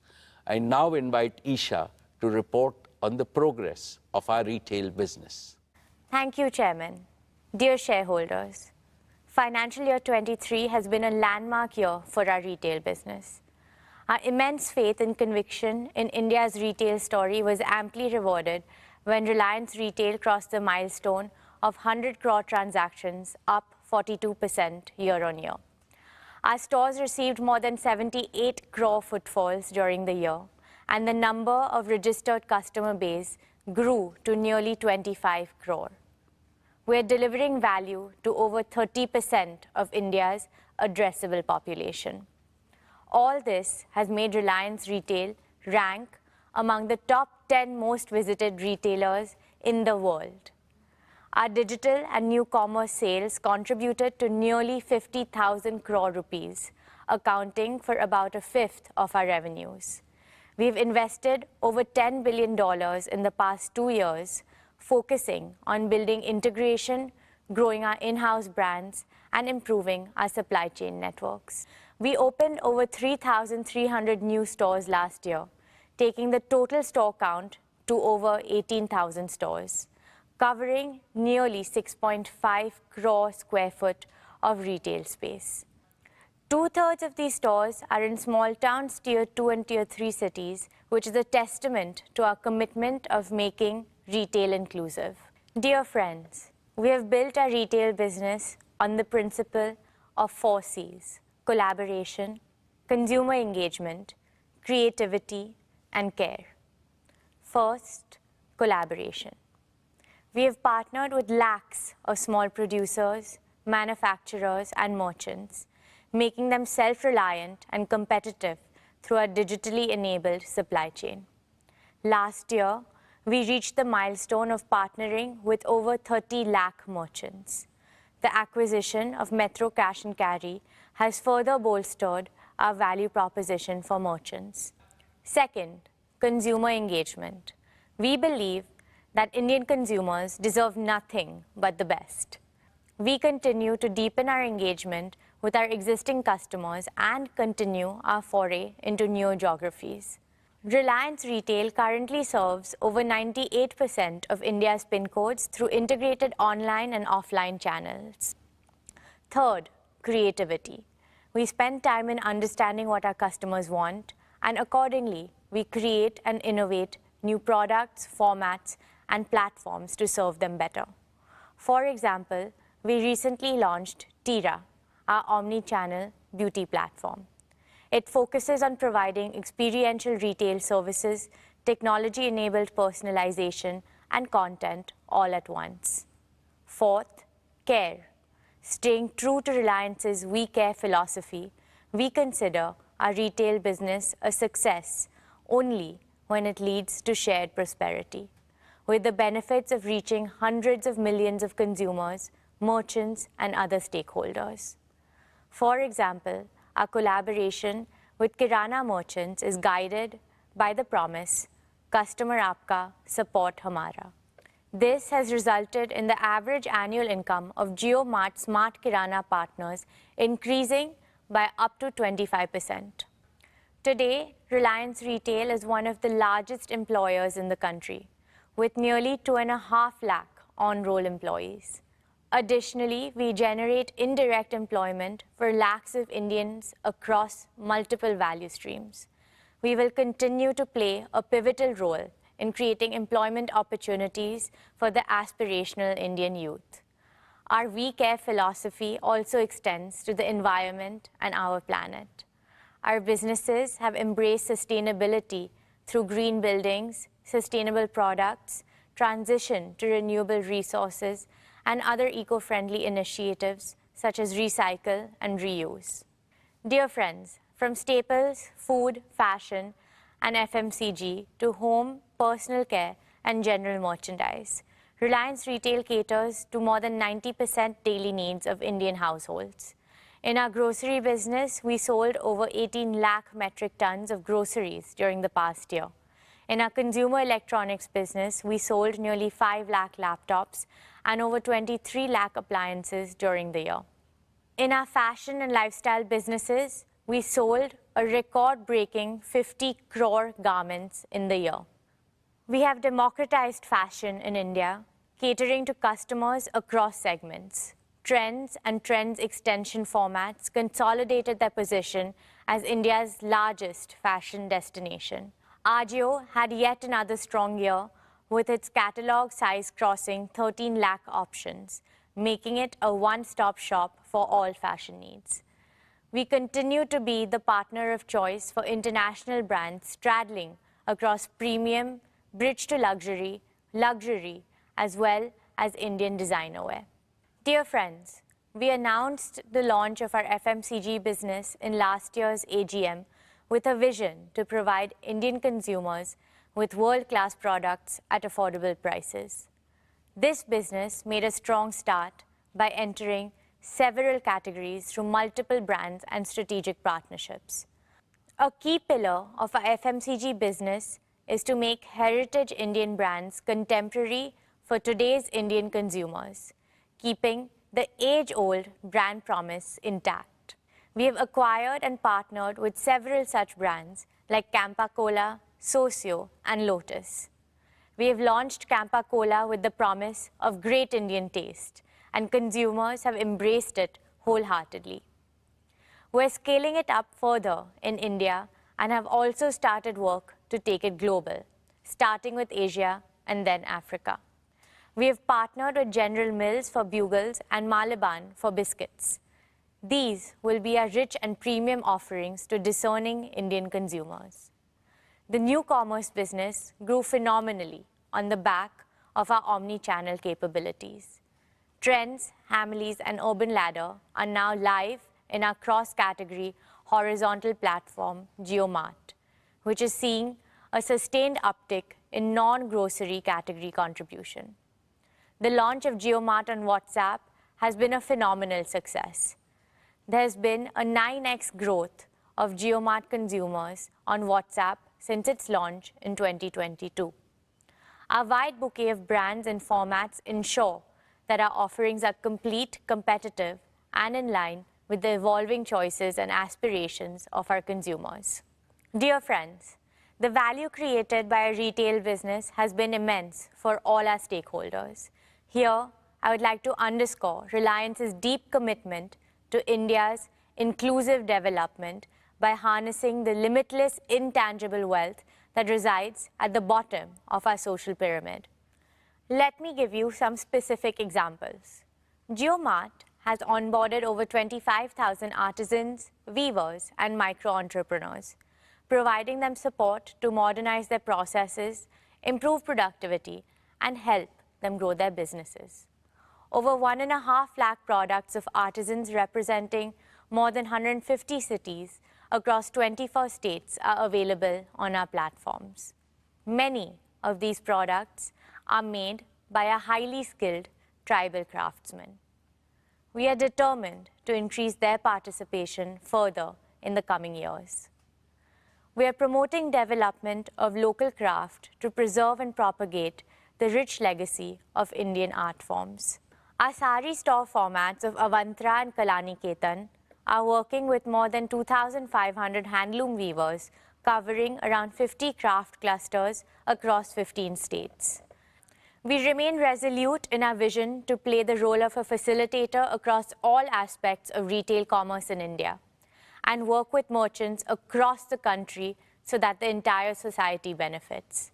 I now invite Isha to report on the progress of our retail business. Thank you, Chairman. Dear shareholders, financial year 23 has been a landmark year for our retail business. Our immense faith and conviction in India's retail story was amply rewarded when Reliance Retail crossed the milestone of 100 crore transactions, up 42% year-on-year. Our stores received more than 78 crore footfalls during the year, and the number of registered customer base grew to nearly 25 crore. We are delivering value to over 30% of India's addressable population. All this has made Reliance Retail rank among the top 10 most visited retailers in the world. Our digital and new commerce sales contributed to nearly 50,000 crore rupees, accounting for about a fifth of our revenues. We've invested over $10 billion in the past 2 years, focusing on building integration, growing our in-house brands, and improving our supply chain networks. We opened over 3,300 new stores last year, taking the total store count to over 18,000 stores, covering nearly 6.5 crore square foot of retail space. 2/3 of these stores are in small towns, tier 2 and tier 3 cities, which is a testament to our commitment of making retail inclusive. Dear friends, we have built our retail business on the principle of 4 C's: collaboration, consumer engagement, creativity, and care. First, collaboration. We have partnered with lakhs of small producers, manufacturers, and merchants, making them self-reliant and competitive through our digitally enabled supply chain. Last year, we reached the milestone of partnering with over 30 lakh merchants. The acquisition of Metro Cash and Carry has further bolstered our value proposition for merchants. Second, consumer engagement. We believe that Indian consumers deserve nothing but the best. We continue to deepen our engagement with our existing customers and continue our foray into new geographies. Reliance Retail currently serves over 98% of India's PIN codes through integrated online and offline channels. Third, creativity. We spend time in understanding what our customers want, and accordingly, we create and innovate new products, formats, and platforms to serve them better. For example, we recently launched Tira, our omni-channel beauty platform. It focuses on providing experiential retail services, technology-enabled personalization, and content all at once. Fourth, care. Staying true to Reliance's We Care philosophy, we consider our retail business a success only when it leads to shared prosperity, with the benefits of reaching hundreds of millions of consumers, merchants, and other stakeholders. For example, our collaboration with Kirana merchants is guided by the promise, "Customer Aapka, Support Hamara." This has resulted in the average annual income of JioMart Smart Kirana partners increasing by up to 25%. Today, Reliance Retail is one of the largest employers in the country, with nearly 2.5 lakh on-roll employees. Additionally, we generate indirect employment for lakhs of Indians across multiple value streams. We will continue to play a pivotal role in creating employment opportunities for the aspirational Indian youth. Our We Care philosophy also extends to the environment and our planet. Our businesses have embraced sustainability through green buildings, sustainable products, transition to renewable resources, and other eco-friendly initiatives such as recycle and reuse. Dear friends, from staples, food, fashion, and FMCG to home, personal care, and general merchandise, Reliance Retail caters to more than 90% daily needs of Indian households. In our grocery business, we sold over 18 lakh metric tons of groceries during the past year. In our consumer electronics business, we sold nearly 5 lakh laptops and over 23 lakh appliances during the year. In our fashion and lifestyle businesses, we sold a record-breaking 50 crore garments in the year. We have democratized fashion in India, catering to customers across segments. Trends and Trends extension formats consolidated their position as India's largest fashion destination. Ajio had yet another strong year with its catalog size crossing 13 lakh options, making it a one-stop shop for all fashion needs. We continue to be the partner of choice for international brands straddling across premium, bridge to luxury, luxury, as well as Indian designer wear. Dear friends, we announced the launch of our FMCG business in last year's AGM with a vision to provide Indian consumers with world-class products at affordable prices. This business made a strong start by entering several categories through multiple brands and strategic partnerships. A key pillar of our FMCG business is to make heritage Indian brands contemporary for today's Indian consumers, keeping the age-old brand promise intact. We have acquired and partnered with several such brands like Campa Cola, Socio, and Lotus. We have launched Campa Cola with the promise of great Indian taste, and consumers have embraced it wholeheartedly. We're scaling it up further in India and have also started work to take it global, starting with Asia and then Africa. We have partnered with General Mills for bugles and Malaban for biscuits. These will be our rich and premium offerings to discerning Indian consumers. The new commerce business grew phenomenally on the back of our omni-channel capabilities. Trends, Hamleys, and Urban Ladder are now live in our cross-category horizontal platform, JioMart, which is seeing a sustained uptick in non-grocery category contribution. The launch of JioMart on WhatsApp has been a phenomenal success. There has been a 9x growth of JioMart consumers on WhatsApp since its launch in 2022. Our wide bouquet of brands and formats ensure that our offerings are complete, competitive, and in line with the evolving choices and aspirations of our consumers. Dear friends, the value created by our retail business has been immense for all our stakeholders. Here, I would like to underscore Reliance's deep commitment to India's inclusive development by harnessing the limitless intangible wealth that resides at the bottom of our social pyramid. Let me give you some specific examples. JioMart has onboarded over 25,000 artisans, weavers, and micro-entrepreneurs, providing them support to modernize their processes, improve productivity, and help them grow their businesses. Over 1.5 lakh products of artisans representing more than 150 cities across 24 states are available on our platforms. Many of these products are made by a highly skilled tribal craftsmen. We are determined to increase their participation further in the coming years. We are promoting development of local craft to preserve and propagate the rich legacy of Indian art forms. Our sari store formats of Avantra and Kalaniketan are working with more than 2,500 handloom weavers covering around 50 craft clusters across 15 states. We remain resolute in our vision to play the role of a facilitator across all aspects of retail commerce in India and work with merchants across the country so that the entire society benefits.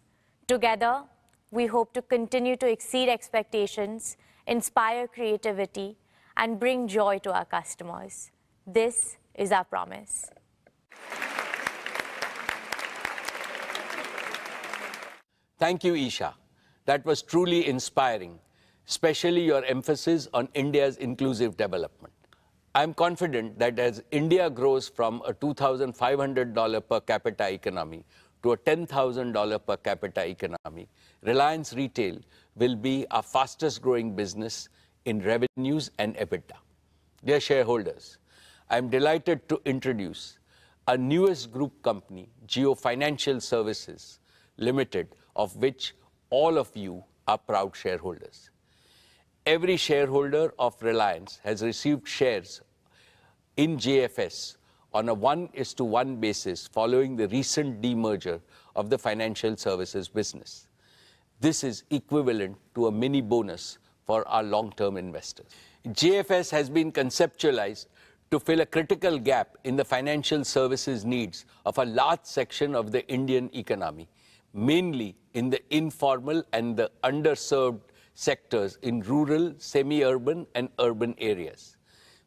Together, we hope to continue to exceed expectations, inspire creativity, and bring joy to our customers. This is our promise. Thank you, Isha. That was truly inspiring, especially your emphasis on India's inclusive development. I'm confident that as India grows from a $2,500 per capita economy to a $10,000 per capita economy, Reliance Retail will be our fastest growing business in revenues and EBITDA. Dear shareholders, I'm delighted to introduce our newest group company, Jio Financial Services Limited, of which all of you are proud shareholders. Every shareholder of Reliance has received shares in JFS on a 1:1 basis following the recent demerger of the financial services business. This is equivalent to a mini bonus for our long-term investors. JFS has been conceptualized to fill a critical gap in the financial services needs of a large section of the Indian economy, mainly in the informal and the underserved sectors in rural, semi-urban and urban areas.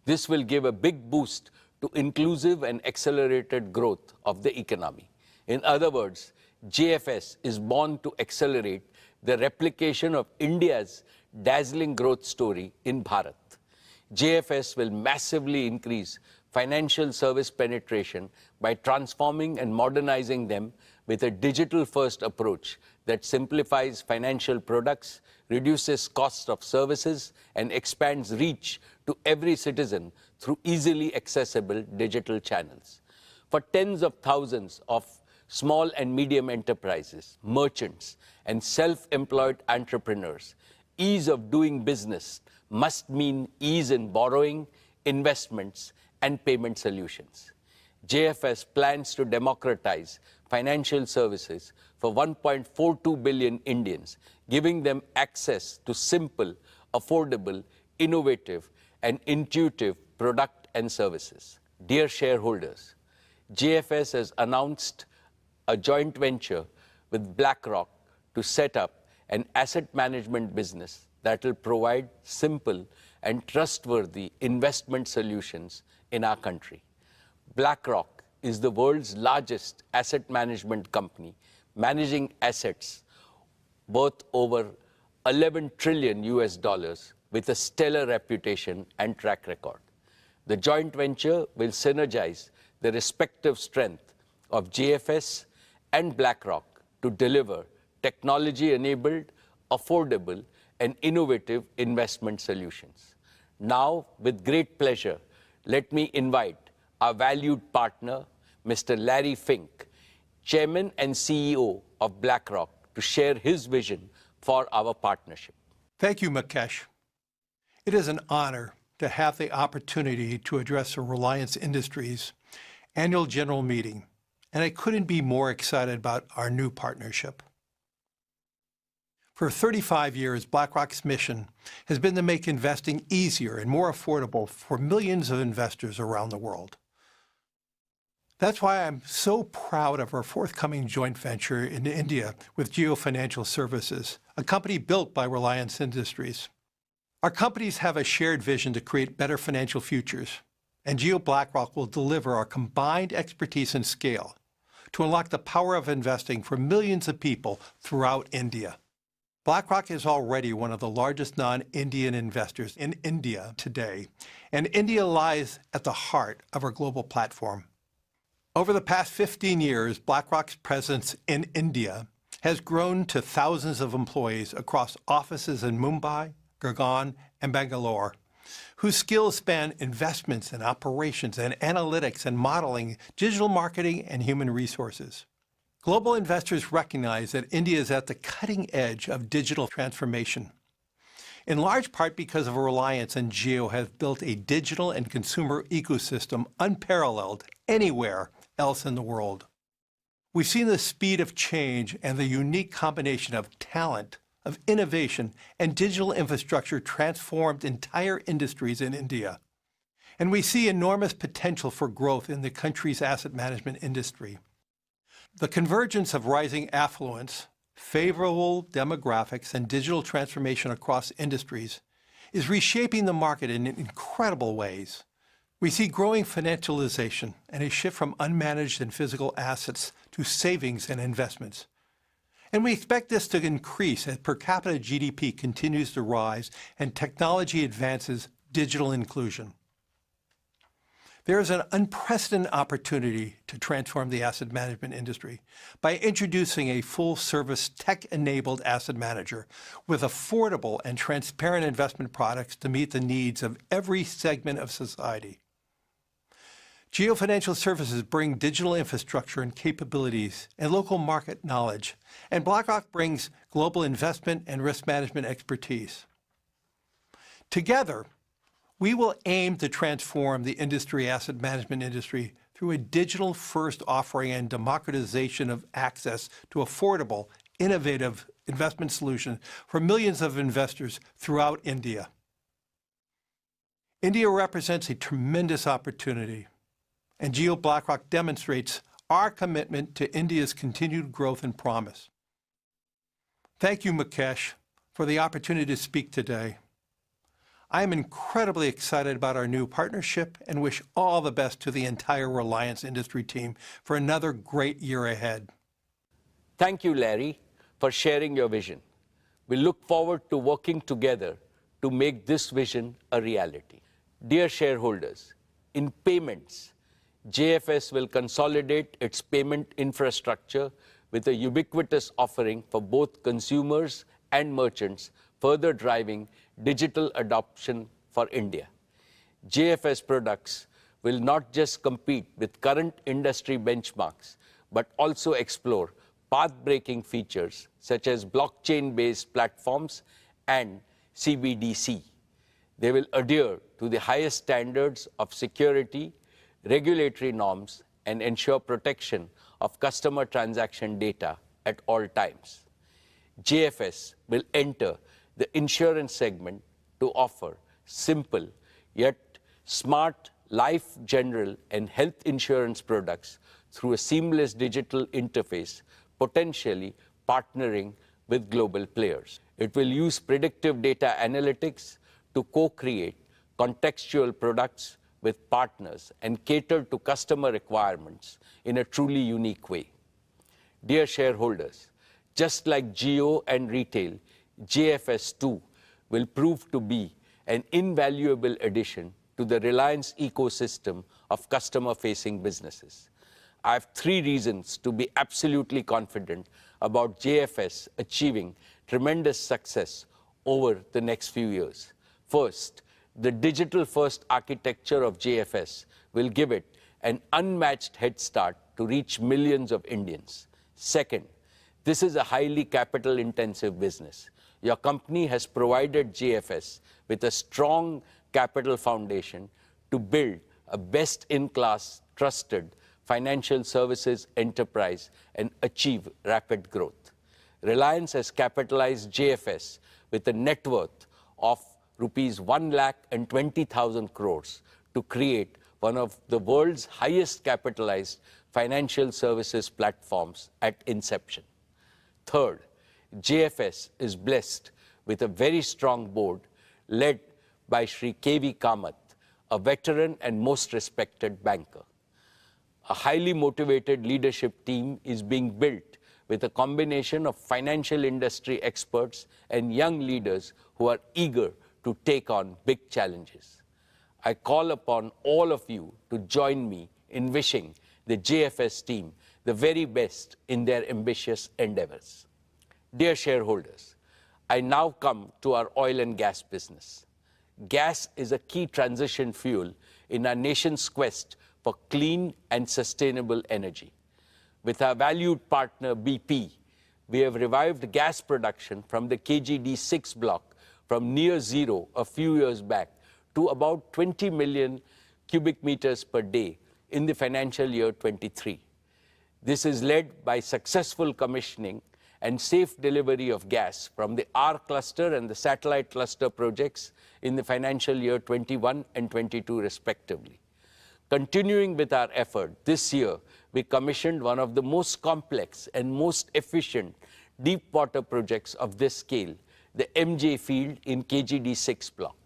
This will give a big boost to inclusive and accelerated growth of the economy. In other words, JFS is born to accelerate the replication of India's dazzling growth story in Bharat. JFS will massively increase financial service penetration by transforming and modernizing them with a digital-first approach that simplifies financial products, reduces costs of services, and expands reach to every citizen through easily accessible digital channels. For tens of thousands of small and medium enterprises, merchants, and self-employed entrepreneurs, ease of doing business must mean ease in borrowing, investments, and payment solutions. JFS plans to democratize financial services for 1.42 billion Indians, giving them access to simple, affordable, innovative, and intuitive product and services. Dear shareholders, JFS has announced a joint venture with BlackRock to set up an asset management business that will provide simple and trustworthy investment solutions in our country. BlackRock is the world's largest asset management company, managing assets worth over 11 trillion US dollars with a stellar reputation and track record. The joint venture will synergize the respective strength of JFS and BlackRock to deliver technology-enabled, affordable, and innovative investment solutions. Now, with great pleasure, let me invite our valued partner, Mr. Larry Fink, Chairman and CEO of BlackRock, to share his vision for our partnership. Thank you, Mukesh. It is an honor to have the opportunity to address the Reliance Industries annual general meeting, and I couldn't be more excited about our new partnership. For 35 years, BlackRock's mission has been to make investing easier and more affordable for millions of investors around the world. That's why I'm so proud of our forthcoming joint venture in India with Jio Financial Services, a company built by Reliance Industries. Our companies have a shared vision to create better financial futures, and Jio BlackRock will deliver our combined expertise and scale to unlock the power of investing for millions of people throughout India. BlackRock is already one of the largest non-Indian investors in India today, and India lies at the heart of our global platform. Over the past 15 years, BlackRock's presence in India has grown to thousands of employees across offices in Mumbai, Gurgaon, and Bangalore, whose skills span investments and operations and analytics and modeling, digital marketing, and human resources. Global investors recognize that India is at the cutting edge of digital transformation, in large part because of Reliance and Jio have built a digital and consumer ecosystem unparalleled anywhere else in the world. We've seen the speed of change and the unique combination of talent, of innovation, and digital infrastructure transformed entire industries in India. And we see enormous potential for growth in the country's asset management industry. The convergence of rising affluence, favorable demographics, and digital transformation across industries is reshaping the market in incredible ways. We see growing financialization and a shift from unmanaged and physical assets to savings and investments. And we expect this to increase as per capita GDP continues to rise and technology advances digital inclusion. There is an unprecedented opportunity to transform the asset management industry by introducing a full-service tech-enabled asset manager with affordable and transparent investment products to meet the needs of every segment of society. Geo Financial Services bring digital infrastructure and capabilities and local market knowledge, and BlackRock brings global investment and risk management expertise. Together, we will aim to transform the asset management industry through a digital-first offering and democratization of access to affordable, innovative investment solutions for millions of investors throughout India. India represents a tremendous opportunity, and Geo BlackRock demonstrates our commitment to India's continued growth and promise. Thank you, Mukesh, for the opportunity to speak today. I am incredibly excited about our new partnership and wish all the best to the entire Reliance industry team for another great year ahead. Thank you, Larry, for sharing your vision. We look forward to working together to make this vision a reality. Dear shareholders, in payments, JFS will consolidate its payment infrastructure with a ubiquitous offering for both consumers and merchants, further driving digital adoption for India. JFS products will not just compete with current industry benchmarks, but also explore path-breaking features such as blockchain-based platforms and CBDC. They will adhere to the highest standards of security, regulatory norms, and ensure protection of customer transaction data at all times. JFS will enter the insurance segment to offer simple yet smart life, general, and health insurance products through a seamless digital interface, potentially partnering with global players. It will use predictive data analytics to co-create contextual products with partners and cater to customer requirements in a truly unique way. Dear shareholders, just like Geo and retail, JFS too will prove to be an invaluable addition to the Reliance ecosystem of customer-facing businesses. I have 3 reasons to be absolutely confident about JFS achieving tremendous success over the next few years. First, the digital-first architecture of JFS will give it an unmatched head start to reach millions of Indians. Second, this is a highly capital-intensive business. Your company has provided JFS with a strong capital foundation to build a best-in-class, trusted financial services enterprise and achieve rapid growth. Reliance has capitalized JFS with a net worth of rupees 1,20,000 crores to create one of the world's highest capitalized financial services platforms at inception. Third, JFS is blessed with a very strong board led by Shri K.V. Kamath, a veteran and most respected banker. A highly motivated leadership team is being built with a combination of financial industry experts and young leaders who are eager to take on big challenges. I call upon all of you to join me in wishing the JFS team the very best in their ambitious endeavors. Dear shareholders, I now come to our oil and gas business. Gas is a key transition fuel in our nation's quest for clean and sustainable energy. With our valued partner BP, we have revived gas production from the KGD6 block from near zero a few years back to about 20 million cubic meters per day in the financial year 23. This is led by successful commissioning and safe delivery of gas from the R cluster and the satellite cluster projects in the financial year 21 and 22 respectively. Continuing with our effort, this year we commissioned one of the most complex and most efficient deep water projects of this scale, the MJ field in KGD6 block.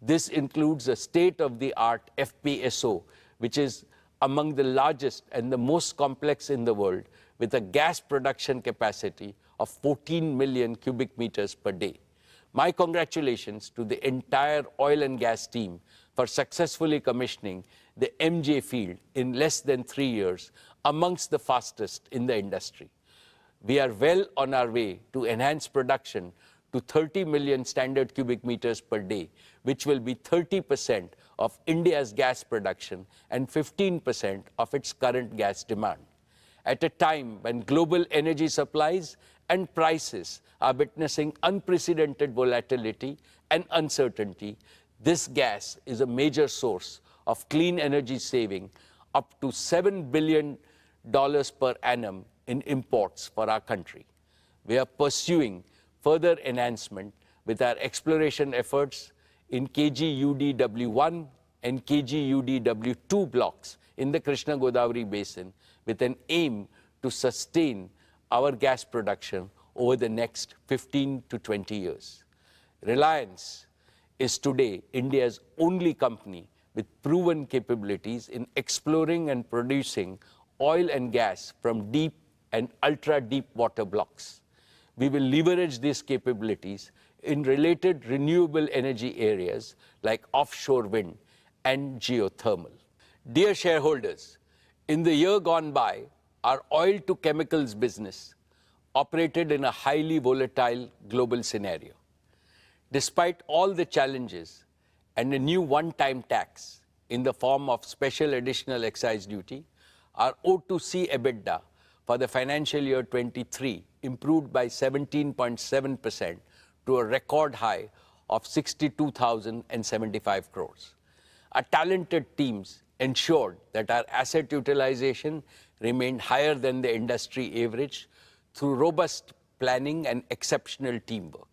This includes a state-of-the-art FPSO, which is among the largest and the most complex in the world, with a gas production capacity of 14 million cubic meters per day. My congratulations to the entire oil and gas team for successfully commissioning the MJ field in less than 3 years, amongst the fastest in the industry. We are well on our way to enhance production to 30 million standard cubic meters per day, which will be 30% of India's gas production and 15% of its current gas demand. At a time when global energy supplies and prices are witnessing unprecedented volatility and uncertainty, this gas is a major source of clean energy saving, up to $7 billion per annum in imports for our country. We are pursuing further enhancement with our exploration efforts in KG-UDW1 and KG-UDW2 blocks in the Krishna Godavari Basin, with an aim to sustain our gas production over the next 15 to 20 years. Reliance is today India's only company with proven capabilities in exploring and producing oil and gas from deep and ultra-deep water blocks. We will leverage these capabilities in related renewable energy areas like offshore wind and geothermal. Dear shareholders, in the year gone by, our oil to chemicals business operated in a highly volatile global scenario. Despite all the challenges and a new one-time tax in the form of special additional excise duty, our O2C EBITDA for the financial year 23 improved by 17.7% to a record high of 62,075 crores. Our talented teams ensured that our asset utilization remained higher than the industry average through robust planning and exceptional teamwork.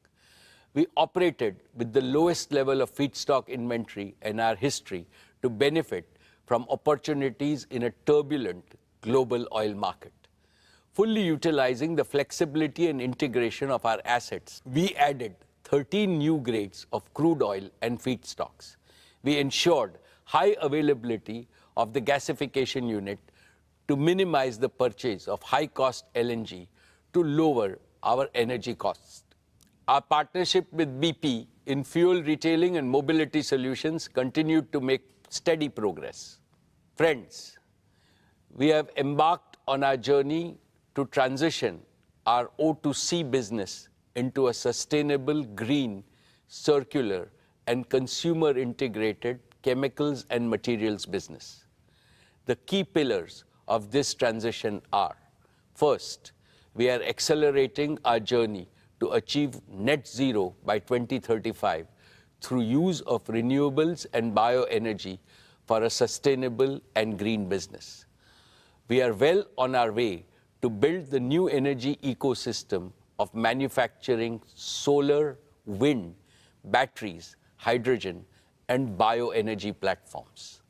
We operated with the lowest level of feedstock inventory in our history to benefit from opportunities in a turbulent global oil market. Fully utilizing the flexibility and integration of our assets, we added 13 new grades of crude oil and feedstocks. We ensured high availability of the gasification unit to minimize the purchase of high-cost LNG to lower our energy costs. Our partnership with BP in fuel retailing and mobility solutions continued to make steady progress. Friends, we have embarked on our journey to transition our O2C business into a sustainable, green, circular, and consumer-integrated chemicals and materials business. The key pillars of this transition are: first, we are accelerating our journey to achieve net zero by 2035 through use of renewables and bioenergy for a sustainable and green business. We are well on our way to build the new energy ecosystem of manufacturing solar, wind, batteries, hydrogen, and bioenergy platforms.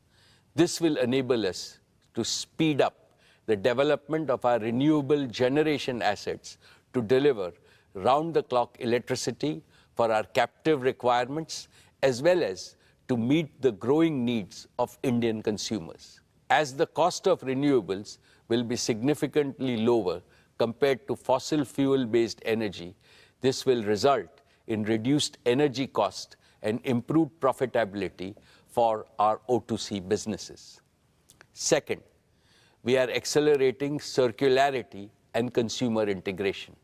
This will enable us to speed up the development of our renewable generation assets to deliver round-the-clock electricity for our captive requirements, as well as to meet the growing needs of Indian consumers. As the cost of renewables will be significantly lower compared to fossil fuel-based energy, this will result in reduced energy cost and improved profitability for our O2C businesses. Second, we are accelerating circularity and consumer integration.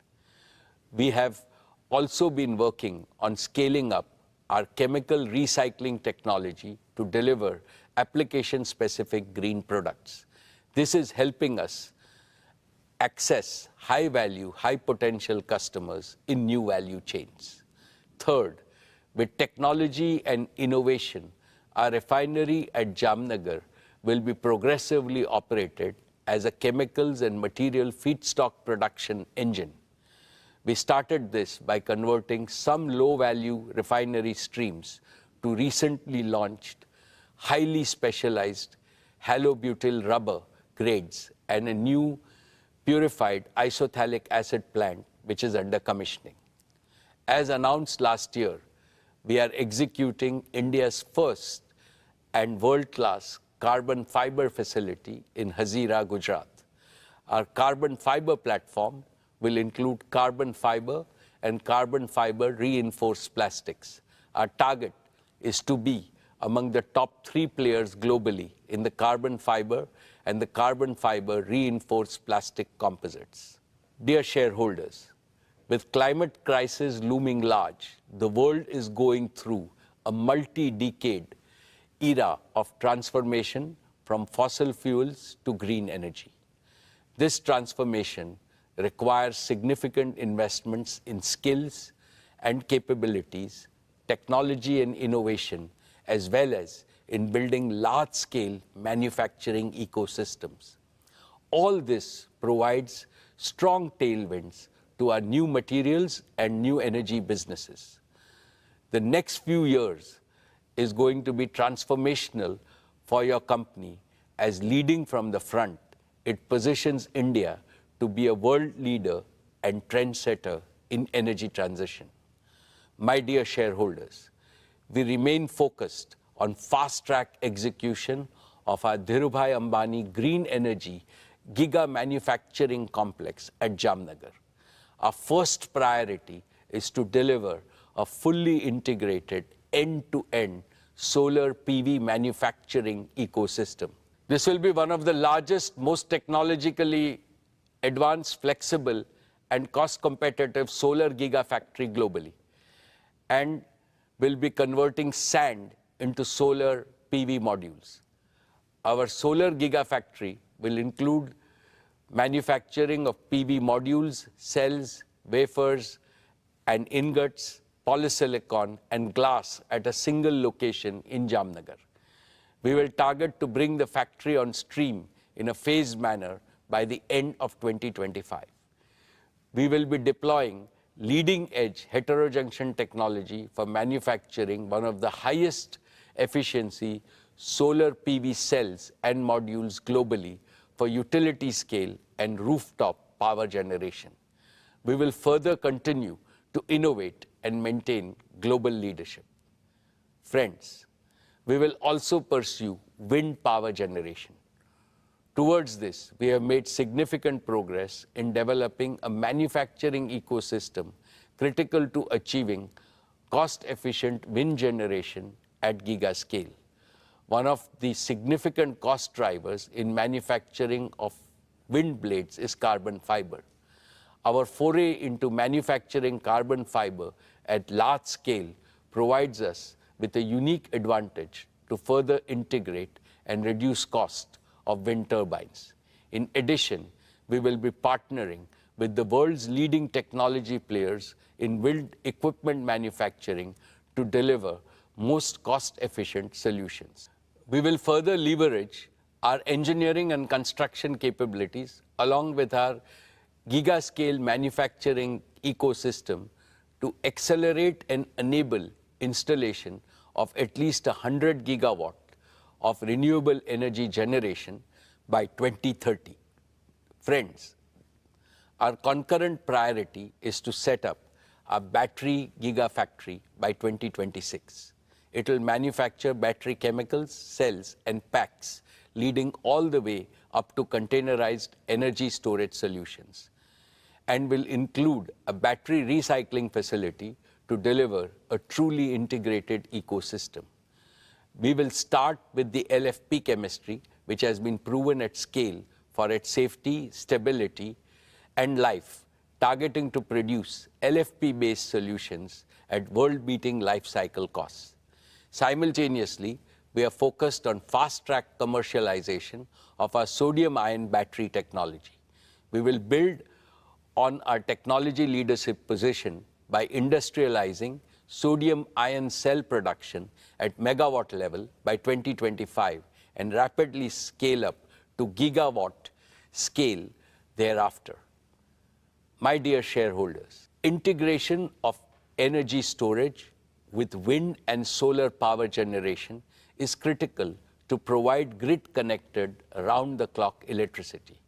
We have also been working on scaling up our chemical recycling technology to deliver application-specific green products. This is helping us access high-value, high-potential customers in new value chains. Third, with technology and innovation, our refinery at Jamnagar will be progressively operated as a chemicals and material feedstock production engine. We started this by converting some low-value refinery streams to recently launched, highly specialized halobutyl rubber grades and a new purified isophthalic acid plant, which is under commissioning. As announced last year, we are executing India's first and world-class carbon fiber facility in Hazira, Gujarat. Our carbon fiber platform will include carbon fiber and carbon fiber reinforced plastics. Our target is to be among the top 3 players globally in the carbon fiber and the carbon fiber reinforced plastic composites. Dear shareholders, with climate crisis looming large, the world is going through a multi-decade era of transformation from fossil fuels to green energy. This transformation requires significant investments in skills and capabilities, technology and innovation, as well as in building large-scale manufacturing ecosystems. All this provides strong tailwinds to our new materials and new energy businesses. The next few years is going to be transformational for your company as leading from the front. It positions India to be a world leader and trendsetter in energy transition. My dear shareholders, we remain focused on fast-track execution of our Dhirubhai Ambani Green Energy Giga Manufacturing Complex at Jamnagar. Our first priority is to deliver a fully integrated end-to-end solar PV manufacturing ecosystem. This will be one of the largest, most technologically advanced, flexible, and cost-competitive solar gigafactory globally, and will be converting sand into solar PV modules. Our solar gigafactory will include manufacturing of PV modules, cells, wafers, and ingots, polysilicon, and glass at a single location in Jamnagar. We will target to bring the factory on stream in a phased manner by the end of 2025. We will be deploying leading-edge heterojunction technology for manufacturing one of the highest efficiency solar PV cells and modules globally for utility scale and rooftop power generation. We will further continue to innovate and maintain global leadership. Friends, we will also pursue wind power generation. Towards this, we have made significant progress in developing a manufacturing ecosystem critical to achieving cost-efficient wind generation at giga scale. One of the significant cost drivers in manufacturing of wind blades is carbon fiber. Our foray into manufacturing carbon fiber at large scale provides us with a unique advantage to further integrate and reduce cost of wind turbines. In addition, we will be partnering with the world's leading technology players in wind equipment manufacturing to deliver most cost-efficient solutions. We will further leverage our engineering and construction capabilities along with our giga-scale manufacturing ecosystem to accelerate and enable installation of at least 100 gigawatt of renewable energy generation by 2030. Friends, our concurrent priority is to set up a battery gigafactory by 2026. It will manufacture battery chemicals, cells, and packs, leading all the way up to containerized energy storage solutions, and will include a battery recycling facility to deliver a truly integrated ecosystem. We will start with the LFP chemistry, which has been proven at scale for its safety, stability, and life, targeting to produce LFP-based solutions at world-beating life cycle costs. Simultaneously, we are focused on fast-track commercialization of our sodium-ion battery technology. We will build on our technology leadership position by industrializing sodium-ion cell production at megawatt level by 2025 and rapidly scale up to gigawatt scale thereafter. My dear shareholders, integration of energy storage with wind and solar power generation is critical to provide grid-connected, round-the-clock electricity.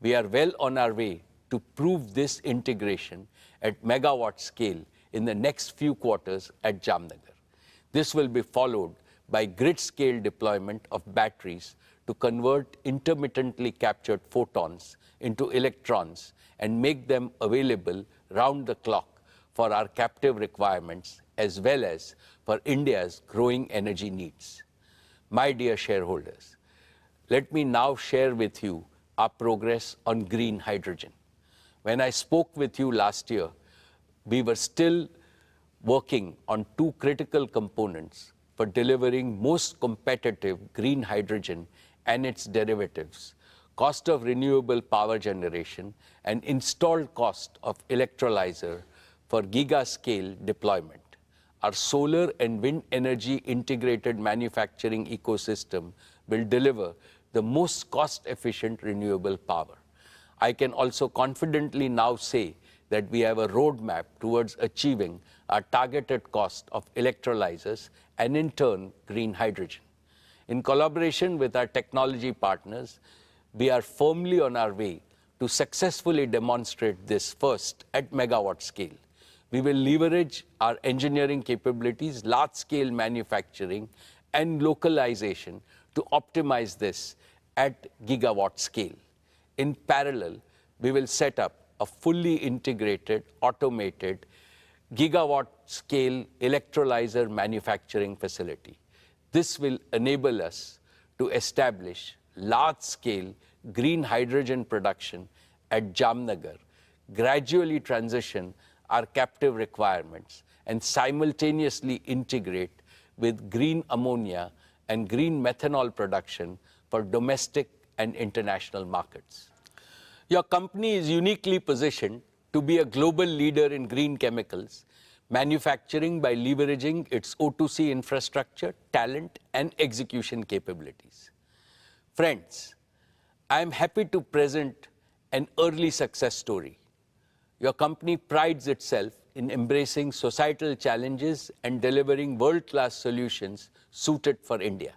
We are well on our way to prove this integration at megawatt scale in the next few quarters at Jamnagar. This will be followed by grid-scale deployment of batteries to convert intermittently captured photons into electrons and make them available round the clock for our captive requirements as well as for India's growing energy needs. My dear shareholders, let me now share with you our progress on green hydrogen. When I spoke with you last year, we were still working on two critical components for delivering most competitive green hydrogen and its derivatives: cost of renewable power generation and installed cost of electrolyzer for giga-scale deployment. Our solar and wind energy integrated manufacturing ecosystem will deliver the most cost-efficient renewable power. I can also confidently now say that we have a roadmap towards achieving our targeted cost of electrolyzers and in turn green hydrogen. In collaboration with our technology partners, we are firmly on our way to successfully demonstrate this first at megawatt scale. We will leverage our engineering capabilities, large-scale manufacturing, and localization to optimize this at gigawatt scale. In parallel, we will set up a fully integrated, automated, gigawatt-scale electrolyzer manufacturing facility. This will enable us to establish large-scale green hydrogen production at Jamnagar, gradually transition our captive requirements, and simultaneously integrate with green ammonia and green methanol production for domestic and international markets. Your company is uniquely positioned to be a global leader in green chemicals, manufacturing by leveraging its O2C infrastructure, talent, and execution capabilities. Friends, I am happy to present an early success story. Your company prides itself in embracing societal challenges and delivering world-class solutions suited for India.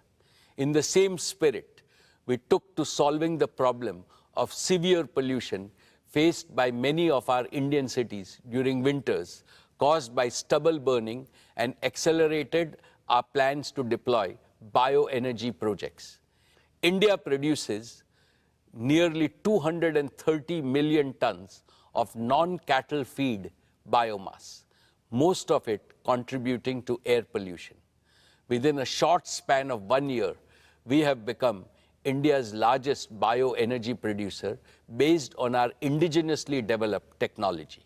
In the same spirit, we took to solving the problem of severe pollution faced by many of our Indian cities during winters caused by stubble burning and accelerated our plans to deploy bioenergy projects. India produces nearly 230 million tons of non-cattle feed biomass, most of it contributing to air pollution. Within a short span of 1 year, we have become India's largest bioenergy producer based on our indigenously developed technology.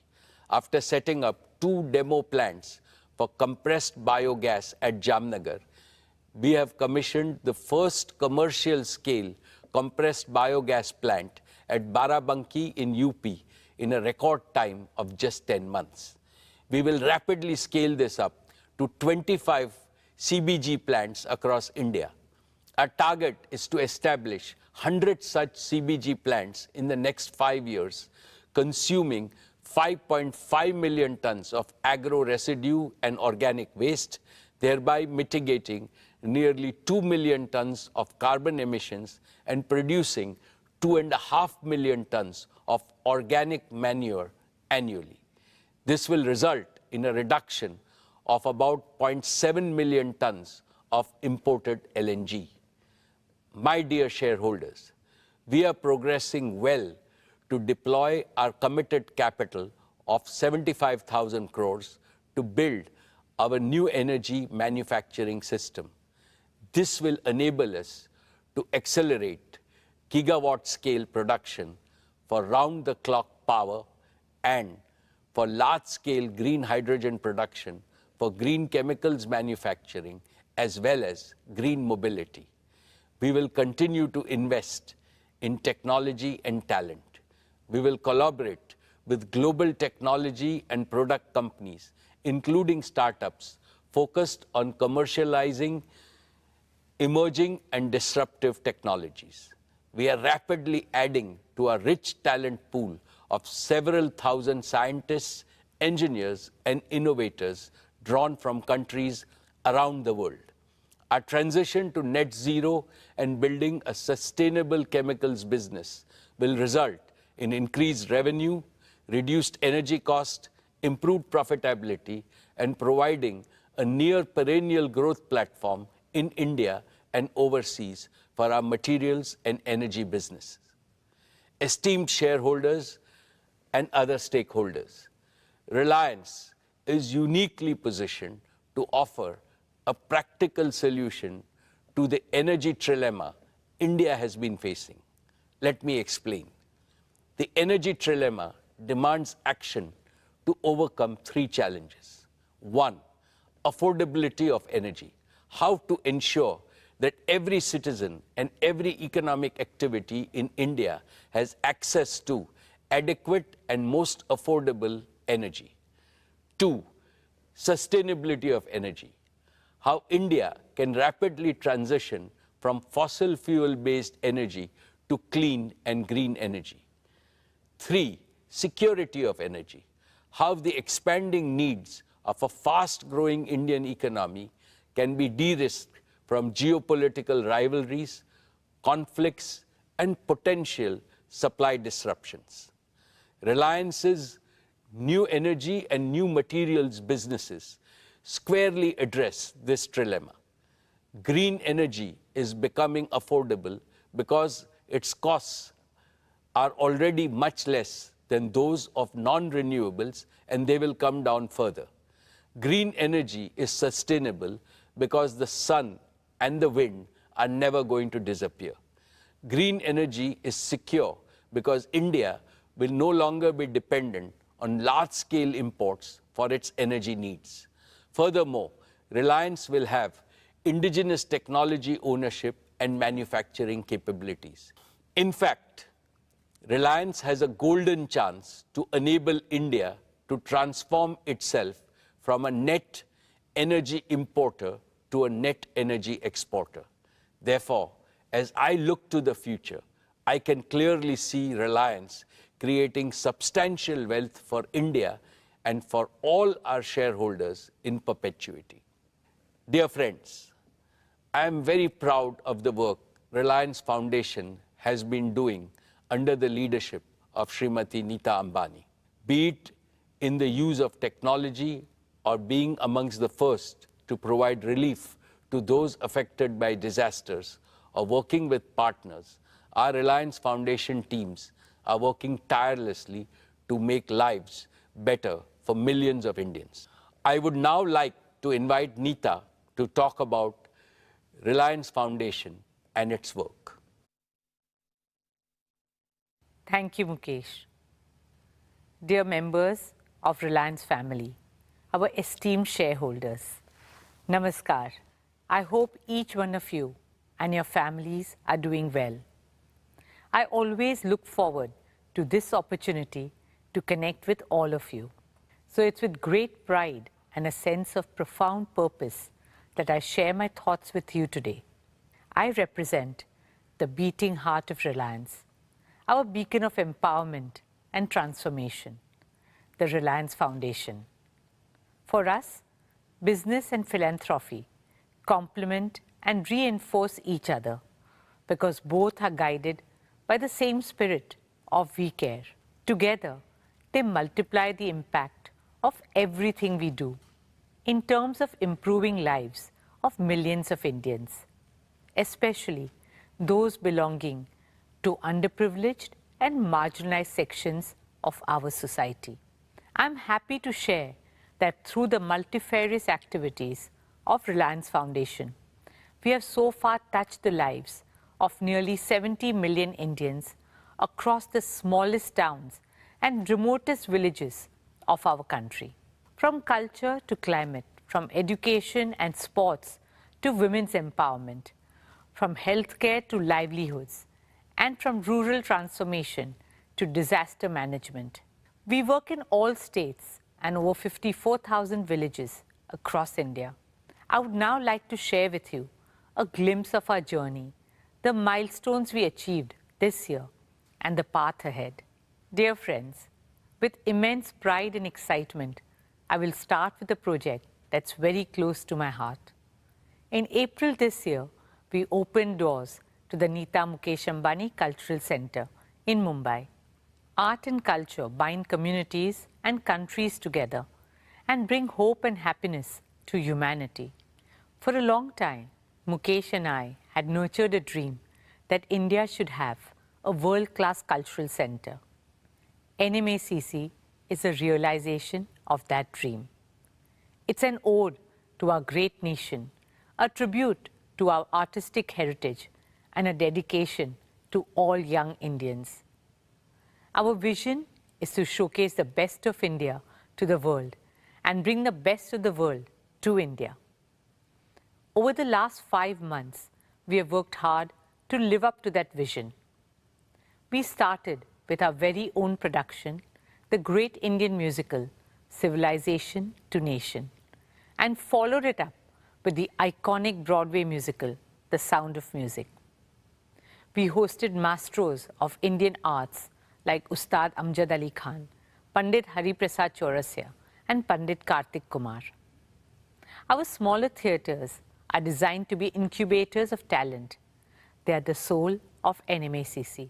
After setting up 2 demo plants for compressed biogas at Jamnagar, we have commissioned the first commercial-scale compressed biogas plant at Barabanki in UP in a record time of just 10 months. We will rapidly scale this up to 25 CBG plants across India. Our target is to establish 100 such CBG plants in the next 5 years, consuming 5.5 million tons of agro residue and organic waste, thereby mitigating nearly 2 million tons of carbon emissions and producing 2.5 million tons of organic manure annually. This will result in a reduction of about 0.7 million tons of imported LNG. My dear shareholders, we are progressing well to deploy our committed capital of 75,000 crores to build our new energy manufacturing system. This will enable us to accelerate gigawatt-scale production for round-the-clock power and for large-scale green hydrogen production for green chemicals manufacturing as well as green mobility. We will continue to invest in technology and talent. We will collaborate with global technology and product companies, including startups, focused on commercializing emerging and disruptive technologies. We are rapidly adding to our rich talent pool of several thousand scientists, engineers, and innovators drawn from countries around the world. Our transition to net zero and building a sustainable chemicals business will result in increased revenue, reduced energy cost, improved profitability, and providing a near perennial growth platform in India and overseas for our materials and energy businesses. Esteemed shareholders and other stakeholders, Reliance is uniquely positioned to offer a practical solution to the energy trilemma India has been facing. Let me explain. The energy trilemma demands action to overcome three challenges. One, affordability of energy. How to ensure that every citizen and every economic activity in India has access to adequate and most affordable energy. Two, sustainability of energy. How India can rapidly transition from fossil fuel-based energy to clean and green energy. Three, security of energy. How the expanding needs of a fast-growing Indian economy can be de-risked from geopolitical rivalries, conflicts, and potential supply disruptions. Reliance's new energy and new materials businesses squarely address this trilemma. Green energy is becoming affordable because its costs are already much less than those of non-renewables, and they will come down further. Green energy is sustainable because the sun and the wind are never going to disappear. Green energy is secure because India will no longer be dependent on large-scale imports for its energy needs. Furthermore, Reliance will have indigenous technology ownership and manufacturing capabilities. In fact, Reliance has a golden chance to enable India to transform itself from a net energy importer to a net energy exporter. Therefore, as I look to the future, I can clearly see Reliance creating substantial wealth for India and for all our shareholders in perpetuity. Dear friends, I am very proud of the work Reliance Foundation has been doing under the leadership of Srimati Nita Ambani, be it in the use of technology or being amongst the first to provide relief to those affected by disasters or working with partners. Our Reliance Foundation teams are working tirelessly to make lives better for millions of Indians. I would now like to invite Nita to talk about Reliance Foundation and its work. Thank you, Mukesh. Dear members of Reliance family, our esteemed shareholders, Namaskar. I hope each one of you and your families are doing well. I always look forward to this opportunity to connect with all of you. So it's with great pride and a sense of profound purpose that I share my thoughts with you today. I represent the beating heart of Reliance, our beacon of empowerment and transformation, the Reliance Foundation. For us, business and philanthropy complement and reinforce each other because both are guided by the same spirit of we care. Together, they multiply the impact of everything we do in terms of improving lives of millions of Indians, especially those belonging to underprivileged and marginalized sections of our society. I'm happy to share that through the multifarious activities of Reliance Foundation, we have so far touched the lives of nearly 70 million Indians across the smallest towns and remotest villages of our country. From culture to climate, from education and sports to women's empowerment, from healthcare to livelihoods, and from rural transformation to disaster management. We work in all states and over 54,000 villages across India. I would now like to share with you a glimpse of our journey, the milestones we achieved this year, and the path ahead. Dear friends, with immense pride and excitement, I will start with a project that's very close to my heart. In April this year, we opened doors to the Nita Mukesh Ambani Cultural Center in Mumbai. Art and culture bind communities and countries together and bring hope and happiness to humanity. For a long time, Mukesh and I had nurtured a dream that India should have a world-class cultural center. NMACC is a realization of that dream. It's an ode to our great nation, a tribute to our artistic heritage, and a dedication to all young Indians. Our vision is to showcase the best of India to the world and bring the best of the world to India. Over the last 5 months, we have worked hard to live up to that vision. We started with our very own production, the great Indian musical, Civilization to Nation, and followed it up with the iconic Broadway musical, The Sound of Music. We hosted maestros of Indian arts like Ustad Amjad Ali Khan, Pandit Hari Prasad Chaurasya, and Pandit Kartik Kumar. Our smaller theatres are designed to be incubators of talent. They are the soul of NMACC,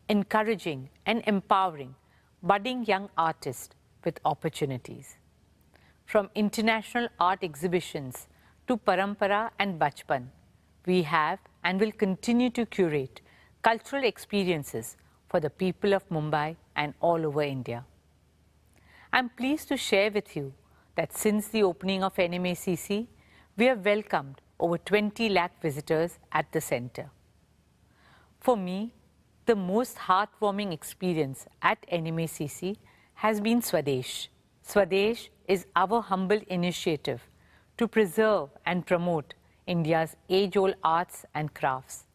encouraging and empowering budding young artists with opportunities. From international art exhibitions to Parampara and Bachpan, we have and will continue to curate cultural experiences for the people of Mumbai and all over India. I'm pleased to share with you that since the opening of NMACC, we have welcomed over 20 lakh visitors at the centre. For me, the most heartwarming experience at NMACC has been Swadesh. Swadesh is our humble initiative to preserve and promote India's age-old arts and crafts.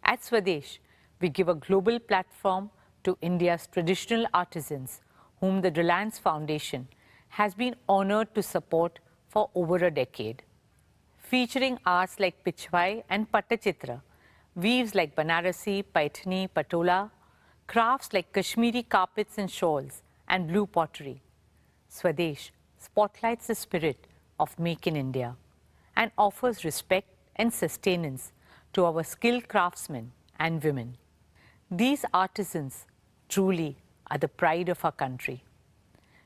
At Swadesh, we give a global platform to India's traditional artisans whom the Reliance Foundation has been honoured to support for over a decade. Featuring arts like Pichwai and Pattachitra, weaves like Banarasi, Paithani, Patola, crafts like Kashmiri carpets and shawls, and blue pottery. Swadesh spotlights the spirit of Make in India and offers respect and sustenance to our skilled craftsmen and women. These artisans truly are the pride of our country.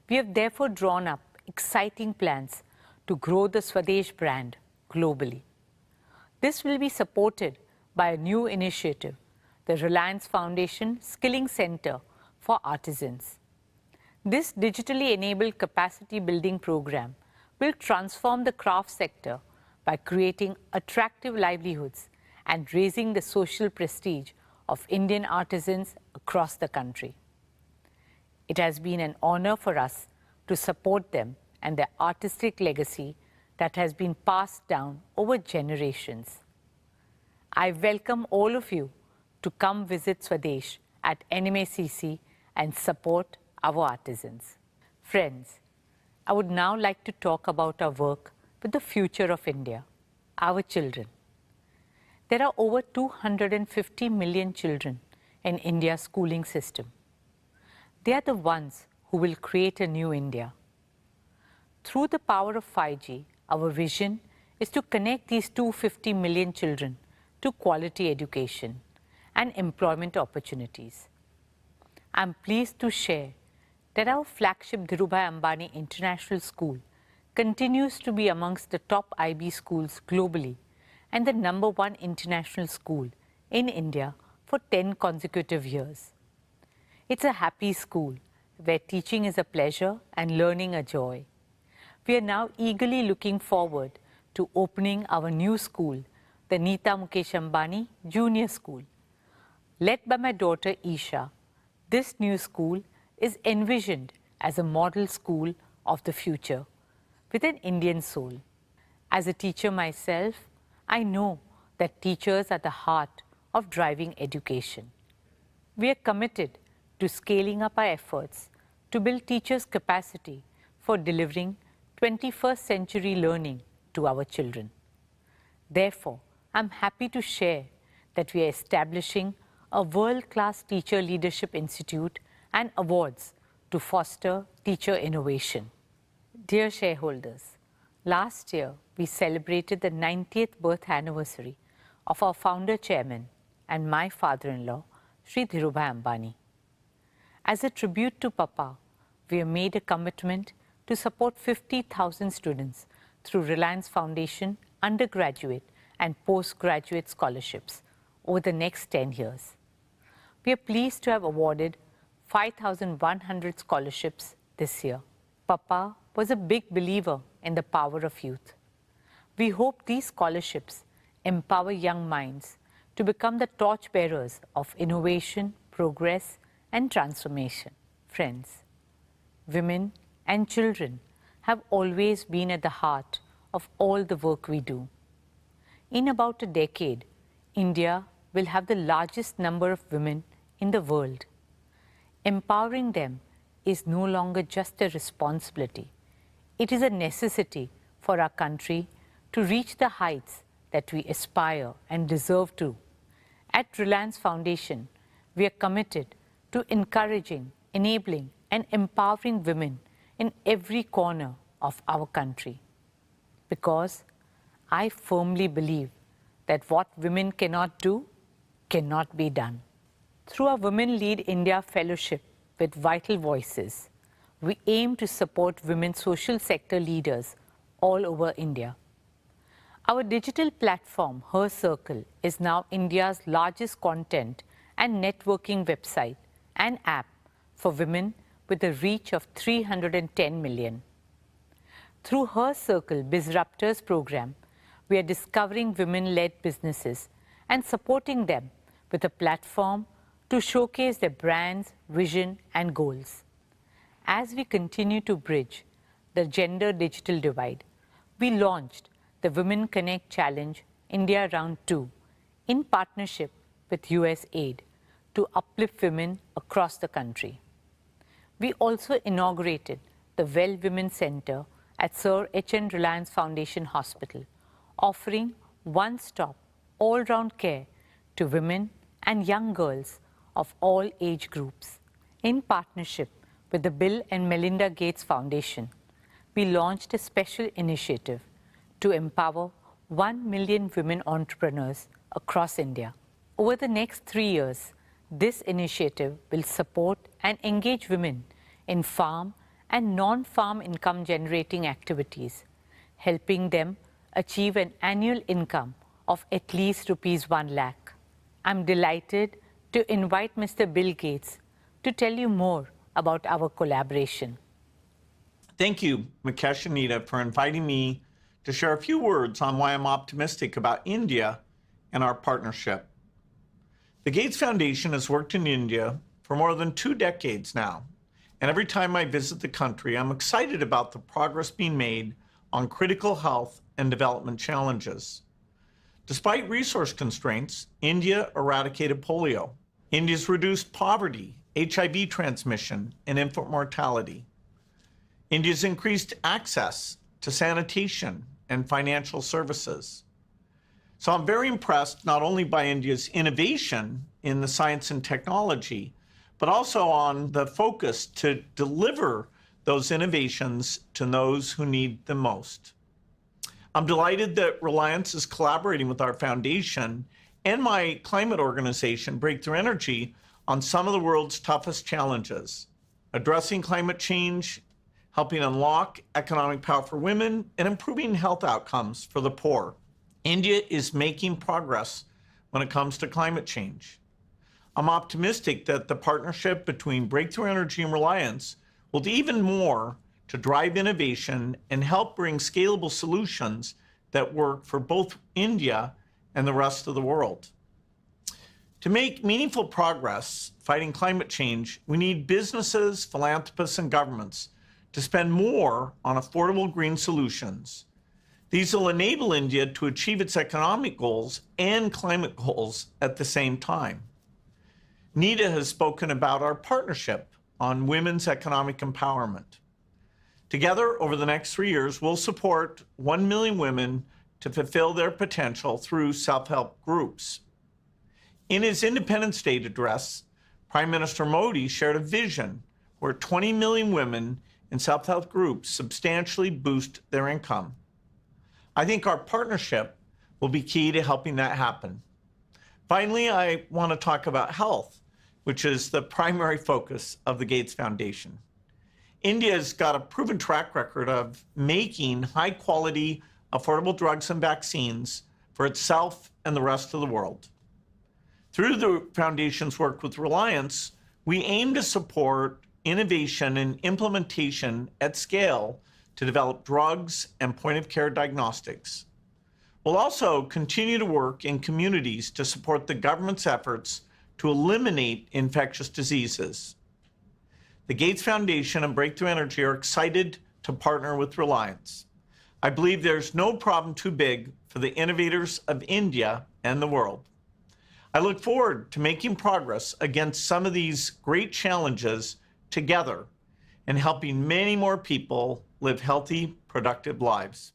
We have therefore drawn up exciting plans to grow the Swadesh brand globally. This will be supported by a new initiative, the Reliance Foundation Skilling Center for Artisans. This digitally enabled capacity building program will transform the craft sector by creating attractive livelihoods and raising the social prestige of Indian artisans across the country. It has been an honor for us to support them and their artistic legacy that has been passed down over generations. I welcome all of you to come visit Swadesh at NMACC and support our artisans. Friends, I would now like to talk about our work with the future of India, our children. There are over 250 million children in India's schooling system. They are the ones who will create a new India. Through the power of 5G, our vision is to connect these 250 million children to quality education and employment opportunities. I'm pleased to share that our flagship Dhirubhai Ambani International School continues to be amongst the top IB schools globally and the #1 international school in India for 10 consecutive years. It's a happy school where teaching is a pleasure and learning a joy. We are now eagerly looking forward to opening our new school, the Neeta Mukesh Ambani Junior School. Led by my daughter Isha, this new school is envisioned as a model school of the future with an Indian soul. As a teacher myself, I know that teachers are the heart of driving education. We are committed to scaling up our efforts to build teachers' capacity for delivering 21st century learning to our children. Therefore, I'm happy to share that we are establishing a world-class Teacher Leadership Institute and awards to foster teacher innovation. Dear shareholders, last year we celebrated the 90th birth anniversary of our founder chairman and my father-in-law, Sri Dhirubhai Ambani. As a tribute to Papa, we have made a commitment to support 50,000 students through Reliance Foundation undergraduate and postgraduate scholarships over the next 10 years. We are pleased to have awarded 5,100 scholarships this year. Papa was a big believer in the power of youth. We hope these scholarships empower young minds to become the torchbearers of innovation, progress, and transformation. Friends, women and children have always been at the heart of all the work we do. In about a decade, India will have the largest number of women in the world. Empowering them is no longer just a responsibility. It is a necessity for our country to reach the heights that we aspire and deserve to. At Reliance Foundation, we are committed to encouraging, enabling, and empowering women in every corner of our country. Because I firmly believe that what women cannot do cannot be done. Through our Women Lead India Fellowship with Vital Voices, we aim to support women social sector leaders all over India. Our digital platform, Her Circle, is now India's largest content and networking website and app for women with a reach of 310 million. Through Her Circle Bizruptors program, we are discovering women-led businesses and supporting them with a platform to showcase their brands, vision, and goals. As we continue to bridge the gender digital divide, we launched the Women Connect Challenge India Round 2 in partnership with USAID to uplift women across the country. We also inaugurated the Well Women Center at Sir H.N. Reliance Foundation Hospital, offering one-stop, all-round care to women and young girls of all age groups. In partnership with the Bill and Melinda Gates Foundation, we launched a special initiative to empower 1 million women entrepreneurs across India. Over the next 3 years, this initiative will support and engage women in farm and non-farm income generating activities, helping them achieve an annual income of at least ₹1 lakh. I'm delighted to invite Mr. Bill Gates to tell you more about our collaboration. Thank you, Mukesh and Nita, for inviting me to share a few words on why I'm optimistic about India and our partnership. The Gates Foundation has worked in India for more than 2 decades now, and every time I visit the country, I'm excited about the progress being made on critical health and development challenges. Despite resource constraints, India eradicated polio. India's reduced poverty, HIV transmission, and infant mortality. India's increased access to sanitation and financial services. So I'm very impressed not only by India's innovation in the science and technology, but also on the focus to deliver those innovations to those who need them most. I'm delighted that Reliance is collaborating with our foundation and my climate organization, Breakthrough Energy, on some of the world's toughest challenges, addressing climate change, helping unlock economic power for women, and improving health outcomes for the poor. India is making progress when it comes to climate change. I'm optimistic that the partnership between Breakthrough Energy and Reliance will do even more to drive innovation and help bring scalable solutions that work for both India and the rest of the world. To make meaningful progress fighting climate change, we need businesses, philanthropists, and governments to spend more on affordable green solutions. These will enable India to achieve its economic goals and climate goals at the same time. Nita has spoken about our partnership on women's economic empowerment. Together, over the next 3 years, we'll support 1 million women to fulfill their potential through self-help groups. In his Independence Day address, Prime Minister Modi shared a vision where 20 million women in self-help groups substantially boost their income. I think our partnership will be key to helping that happen. Finally, I want to talk about health, which is the primary focus of the Gates Foundation. India's got a proven track record of making high-quality, affordable drugs and vaccines for itself and the rest of the world. Through the Foundation's work with Reliance, we aim to support innovation and implementation at scale to develop drugs and point-of-care diagnostics. We'll also continue to work in communities to support the government's efforts to eliminate infectious diseases. The Gates Foundation and Breakthrough Energy are excited to partner with Reliance. I believe there's no problem too big for the innovators of India and the world. I look forward to making progress against some of these great challenges together and helping many more people live healthy, productive lives.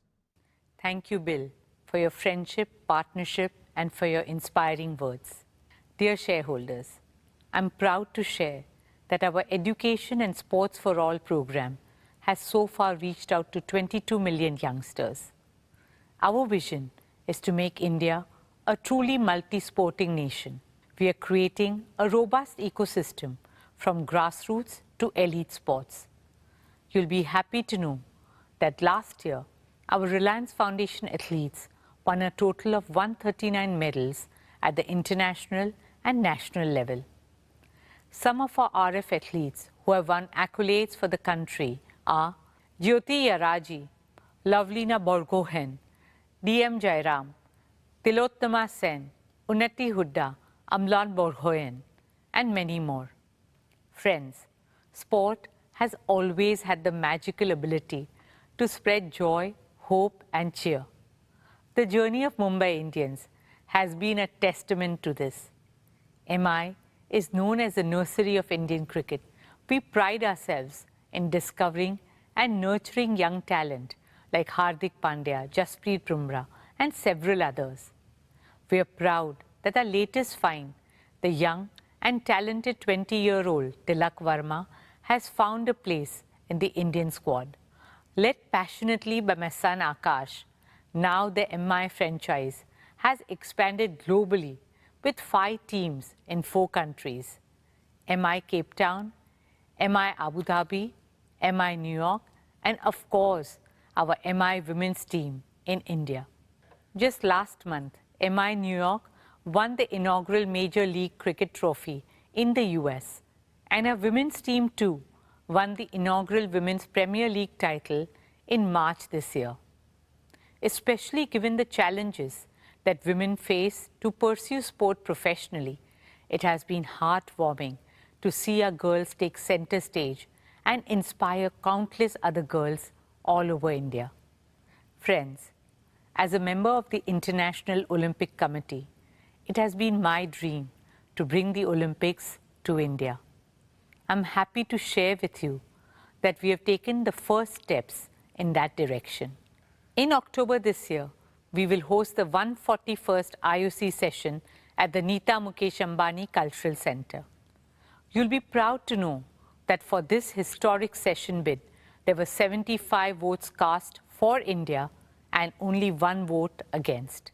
Thank you, Bill, for your friendship, partnership, and for your inspiring words. Dear shareholders, I'm proud to share that our Education and Sports for All program has so far reached out to 22 million youngsters. Our vision is to make India a truly multi-sporting nation. We are creating a robust ecosystem from grassroots to elite sports. You'll be happy to know that last year, our Reliance Foundation athletes won a total of 139 medals at the international and national level. Some of our RF athletes who have won accolades for the country are Jyoti Yaraji, Lavlina Borgohen, DM Jairam, Tilottama Sen, Unnati Hudda, Amlan Borgohen, and many more. Friends, sport has always had the magical ability to spread joy, hope, and cheer. The journey of Mumbai Indians has been a testament to this. MI is known as the nursery of Indian cricket. We pride ourselves in discovering and nurturing young talent like Hardik Pandya, Jasprit Bumrah, and several others. We are proud that our latest find, the young and talented 20-year-old Tilak Verma, has found a place in the Indian squad. Led passionately by my son Akash, now the MI franchise has expanded globally with 5 teams in 4 countries: MI Cape Town, MI Abu Dhabi, MI New York, and of course, our MI women's team in India. Just last month, MI New York won the inaugural Major League Cricket trophy in the US, and our women's team too won the inaugural Women's Premier League title in March this year. Especially given the challenges that women face to pursue sport professionally, it has been heartwarming to see our girls take center stage and inspire countless other girls all over India. Friends, as a member of the International Olympic Committee, it has been my dream to bring the Olympics to India. I'm happy to share with you that we have taken the first steps in that direction. In October this year, we will host the 141st IOC session at the Neeta Mukesh Ambani Cultural Center. You'll be proud to know that for this historic session bid, there were 75 votes cast for India and only 1 vote against.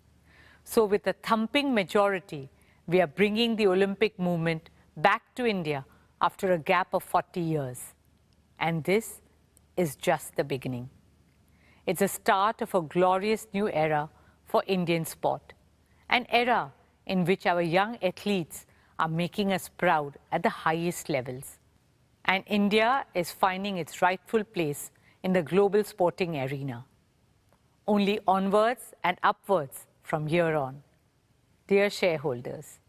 So with a thumping majority, we are bringing the Olympic movement back to India after a gap of 40 years. And this is just the beginning. It's the start of a glorious new era for Indian sport, an era in which our young athletes are making us proud at the highest levels. And India is finding its rightful place in the global sporting arena. Only onwards and upwards from here on. Dear shareholders,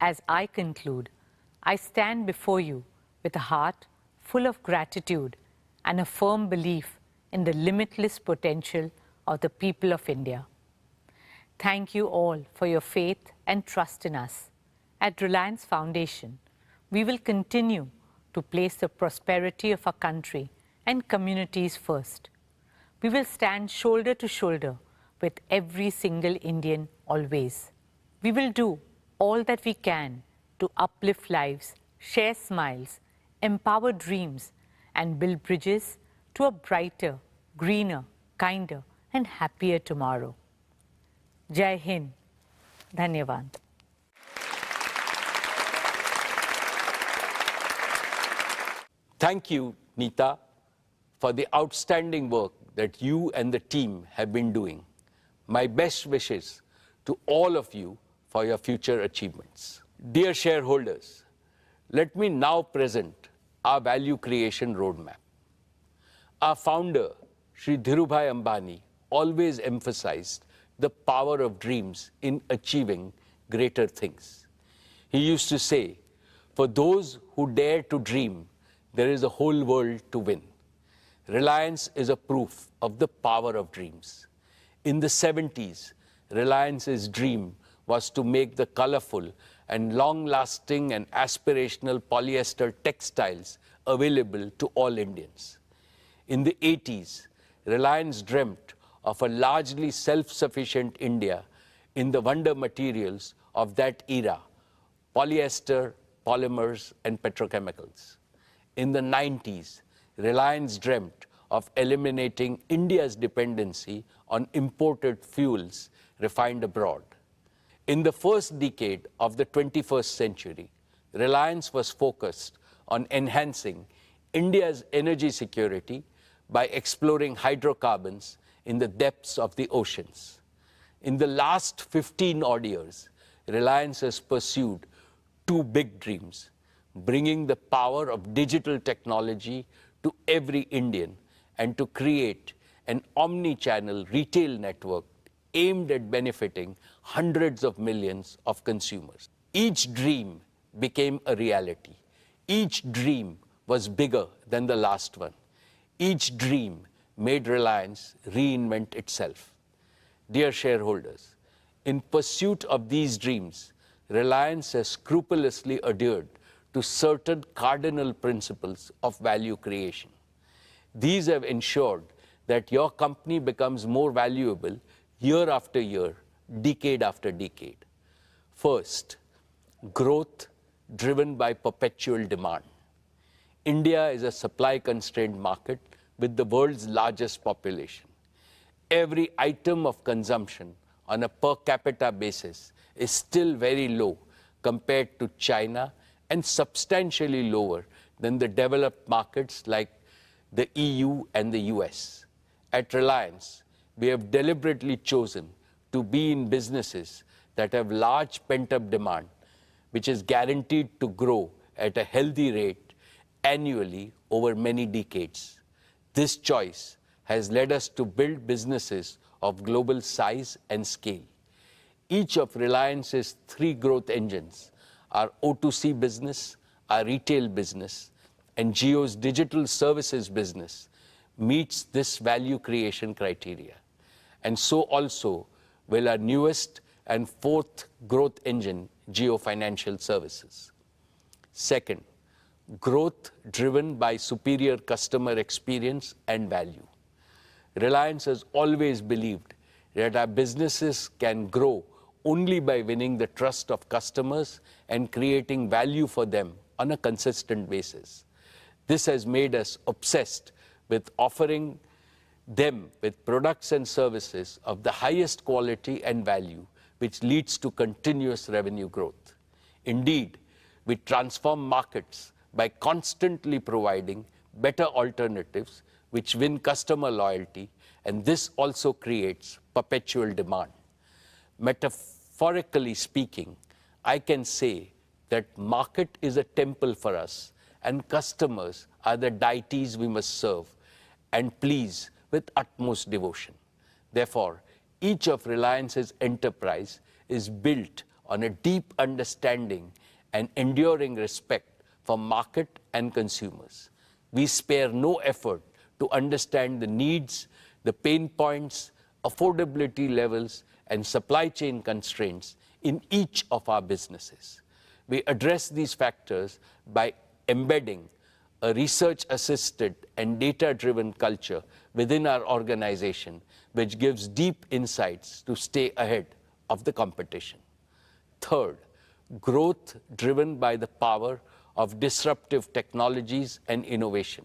as I conclude, I stand before you with a heart full of gratitude and a firm belief in the limitless potential of the people of India. Thank you all for your faith and trust in us. At Reliance Foundation, we will continue to place the prosperity of our country and communities first. We will stand shoulder to shoulder with every single Indian always. We will do all that we can to uplift lives, share smiles, empower dreams, and build bridges to a brighter, greener, kinder, and happier tomorrow. Jai Hind. Dhanyavad. Thank you, Neeta, for the outstanding work that you and the team have been doing. My best wishes to all of you for your future achievements. Dear shareholders, let me now present our value creation roadmap. Our founder, Shri Dhirubhai Ambani, always emphasized the power of dreams in achieving greater things. He used to say, for those who dare to dream, there is a whole world to win. Reliance is a proof of the power of dreams. In the 70s, Reliance's dream was to make the colorful and long-lasting and aspirational polyester textiles available to all Indians. In the 80s, Reliance dreamt of a largely self-sufficient India in the wonder materials of that era, polyester, polymers, and petrochemicals. In the 90s, Reliance dreamt of eliminating India's dependency on imported fuels refined abroad. In the first decade of the 21st century, Reliance was focused on enhancing India's energy security by exploring hydrocarbons in the depths of the oceans. In the last 15 odd years, Reliance has pursued two big dreams: bringing the power of digital technology to every Indian and to create an omni-channel retail network aimed at benefiting hundreds of millions of consumers. Each dream became a reality. Each dream was bigger than the last one. Each dream made Reliance reinvent itself. Dear shareholders, in pursuit of these dreams, Reliance has scrupulously adhered to certain cardinal principles of value creation. These have ensured that your company becomes more valuable year after year, decade after decade. First, growth driven by perpetual demand. India is a supply-constrained market with the world's largest population. Every item of consumption on a per capita basis is still very low compared to China and substantially lower than the developed markets like the EU and the US. At Reliance, we have deliberately chosen to be in businesses that have large pent-up demand, which is guaranteed to grow at a healthy rate annually over many decades. This choice has led us to build businesses of global size and scale. Each of Reliance's three growth engines, our O2C business, our retail business, and Jio's digital services business, meets this value creation criteria. And so also will our newest and fourth growth engine, Jio Financial Services. Second, growth driven by superior customer experience and value. Reliance has always believed that our businesses can grow only by winning the trust of customers and creating value for them on a consistent basis. This has made us obsessed with offering them with products and services of the highest quality and value, which leads to continuous revenue growth. Indeed, we transform markets by constantly providing better alternatives which win customer loyalty, and this also creates perpetual demand. Metaphorically speaking, I can say that market is a temple for us and customers are the deities we must serve and please with utmost devotion. Therefore, each of Reliance's enterprise is built on a deep understanding and enduring respect for market and consumers. We spare no effort to understand the needs, the pain points, affordability levels, and supply chain constraints in each of our businesses. We address these factors by embedding a research-assisted and data-driven culture within our organization, which gives deep insights to stay ahead of the competition. Third, growth driven by the power of disruptive technologies and innovation.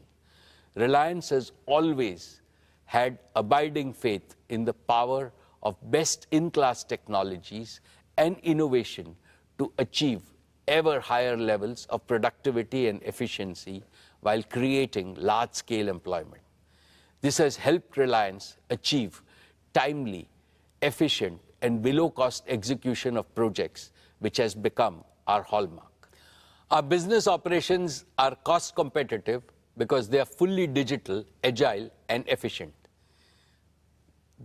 Reliance has always had abiding faith in the power of best-in-class technologies and innovation to achieve ever higher levels of productivity and efficiency while creating large-scale employment. This has helped Reliance achieve timely, efficient, and below-cost execution of projects, which has become our hallmark. Our business operations are cost competitive because they are fully digital, agile, and efficient.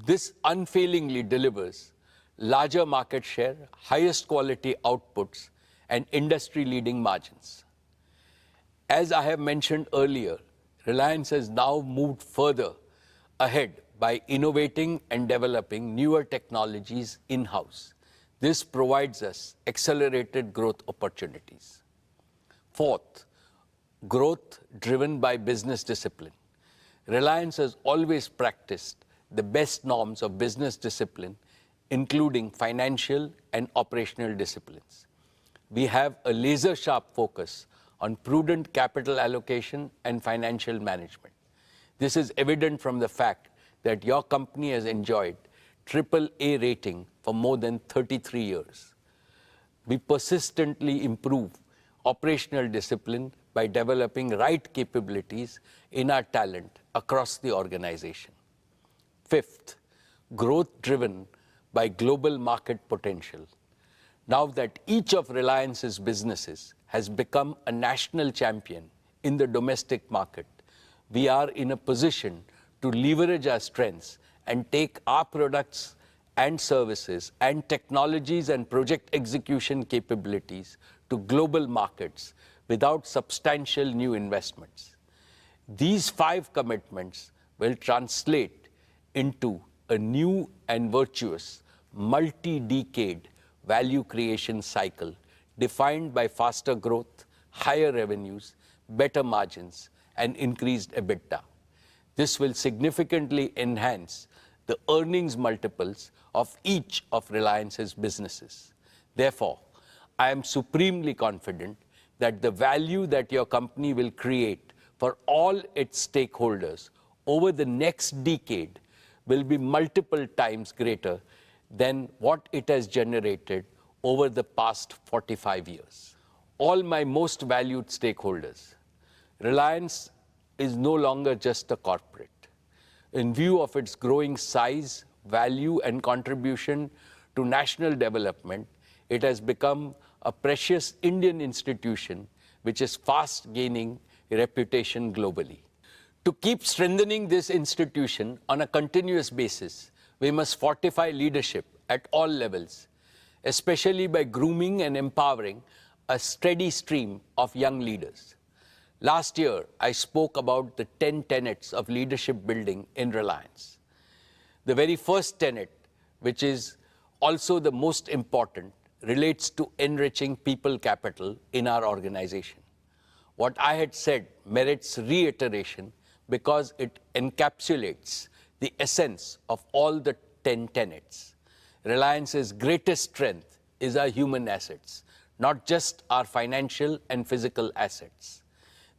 This unfailingly delivers larger market share, highest quality outputs, and industry-leading margins. As I have mentioned earlier, Reliance has now moved further ahead by innovating and developing newer technologies in-house. This provides us accelerated growth opportunities. Fourth, growth driven by business discipline. Reliance has always practiced the best norms of business discipline, including financial and operational disciplines. We have a laser-sharp focus on prudent capital allocation and financial management. This is evident from the fact that your company has enjoyed AAA rating for more than 33 years. We persistently improve operational discipline by developing right capabilities in our talent across the organization. Fifth, growth driven by global market potential. Now that each of Reliance's businesses has become a national champion in the domestic market, we are in a position to leverage our strengths and take our products and services and technologies and project execution capabilities to global markets without substantial new investments. These 5 commitments will translate into a new and virtuous multi-decade value creation cycle defined by faster growth, higher revenues, better margins, and increased EBITDA. This will significantly enhance the earnings multiples of each of Reliance's businesses. Therefore, I am supremely confident that the value that your company will create for all its stakeholders over the next decade will be multiple times greater than what it has generated over the past 45 years. All my most valued stakeholders, Reliance is no longer just a corporate. In view of its growing size, value, and contribution to national development, it has become a precious Indian institution which is fast gaining reputation globally. To keep strengthening this institution on a continuous basis, we must fortify leadership at all levels, especially by grooming and empowering a steady stream of young leaders. Last year, I spoke about the 10 tenets of leadership building in Reliance. The very first tenet, which is also the most important, relates to enriching people capital in our organization. What I had said merits reiteration because it encapsulates the essence of all the 10 tenets. Reliance's greatest strength is our human assets, not just our financial and physical assets.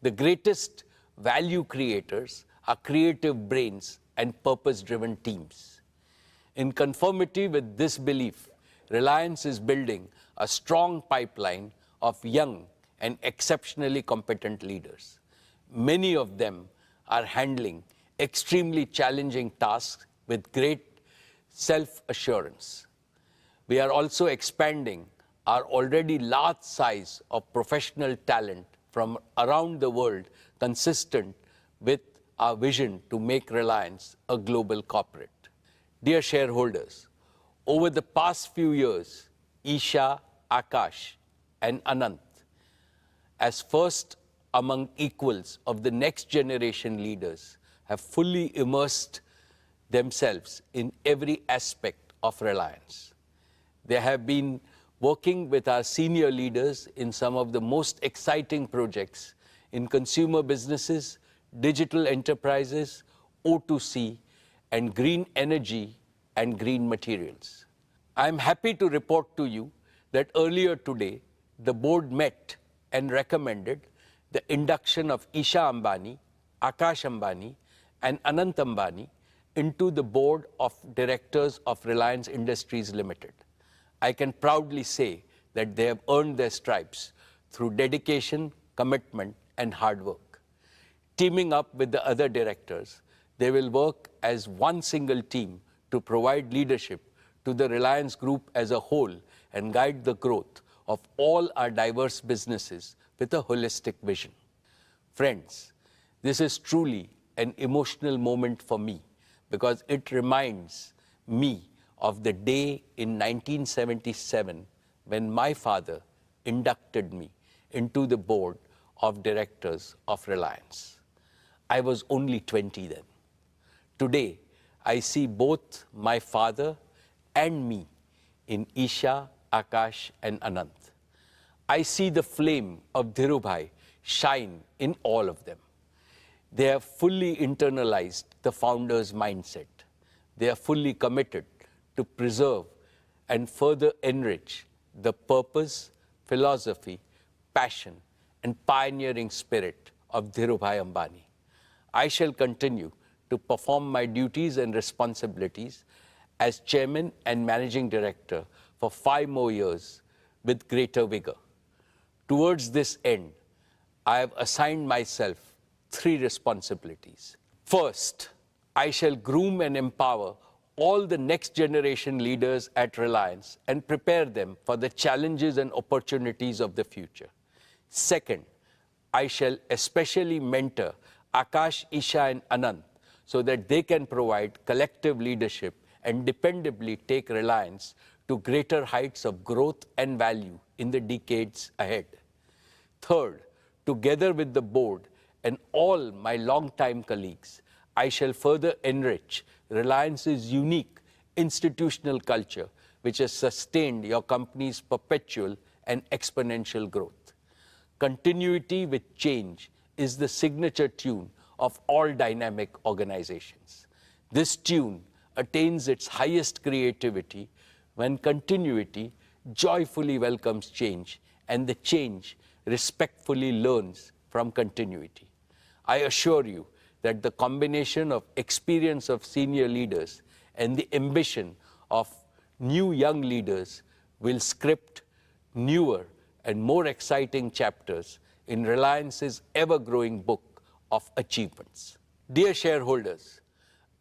The greatest value creators are creative brains and purpose-driven teams. In conformity with this belief, Reliance is building a strong pipeline of young and exceptionally competent leaders. Many of them are handling extremely challenging tasks with great self-assurance. We are also expanding our already large size of professional talent from around the world, consistent with our vision to make Reliance a global corporate. Dear shareholders, over the past few years, Isha, Akash, and Anant, as first among equals of the next generation leaders, have fully immersed themselves in every aspect of Reliance. They have been working with our senior leaders in some of the most exciting projects in consumer businesses, digital enterprises, O2C, and green energy and green materials. I am happy to report to you that earlier today, the board met and recommended the induction of Isha Ambani, Akash Ambani, and Anant Ambani into the board of directors of Reliance Industries Limited. I can proudly say that they have earned their stripes through dedication, commitment, and hard work. Teaming up with the other directors, they will work as one single team to provide leadership to the Reliance Group as a whole and guide the growth of all our diverse businesses with a holistic vision. Friends, this is truly an emotional moment for me because it reminds me of the day in 1977 when my father inducted me into the board of directors of Reliance. I was only 20 then. Today, I see both my father and me in Isha, Akash, and Anant. I see the flame of Dhirubhai shine in all of them. They have fully internalized the founder's mindset. They are fully committed to preserve and further enrich the purpose, philosophy, passion, and pioneering spirit of Dhirubhai Ambani. I shall continue to perform my duties and responsibilities as chairman and managing director for 5 more years with greater vigor. Towards this end, I have assigned myself 3 responsibilities. First, I shall groom and empower all the next generation leaders at Reliance and prepare them for the challenges and opportunities of the future. Second, I shall especially mentor Akash, Isha, and Anant so that they can provide collective leadership and dependably take Reliance to greater heights of growth and value in the decades ahead. Third, together with the board and all my longtime colleagues, I shall further enrich Reliance's unique institutional culture, which has sustained your company's perpetual and exponential growth. Continuity with change is the signature tune of all dynamic organizations. This tune attains its highest creativity when continuity joyfully welcomes change and the change respectfully learns from continuity. I assure you that the combination of experience of senior leaders and the ambition of new young leaders will script newer and more exciting chapters in Reliance's ever-growing book of achievements. Dear shareholders,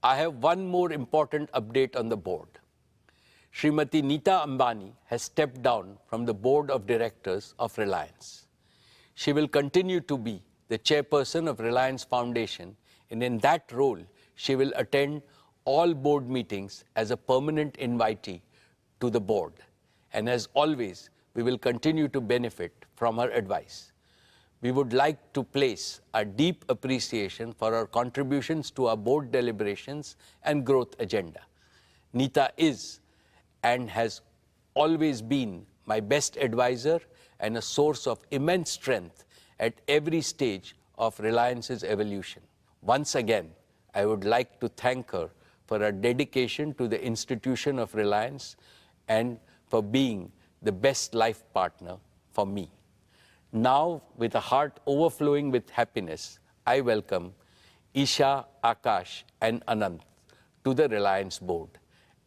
I have one more important update on the board. Srimati Neeta Ambani has stepped down from the board of directors of Reliance. She will continue to be the chairperson of Reliance Foundation, and in that role, she will attend all board meetings as a permanent invitee to the board. And as always, we will continue to benefit from her advice. We would like to place our deep appreciation for her contributions to our board deliberations and growth agenda. Neeta is and has always been my best advisor and a source of immense strength at every stage of Reliance's evolution. Once again, I would like to thank her for her dedication to the institution of Reliance and for being the best life partner for me. Now, with a heart overflowing with happiness, I welcome Isha, Akash, and Anant to the Reliance board.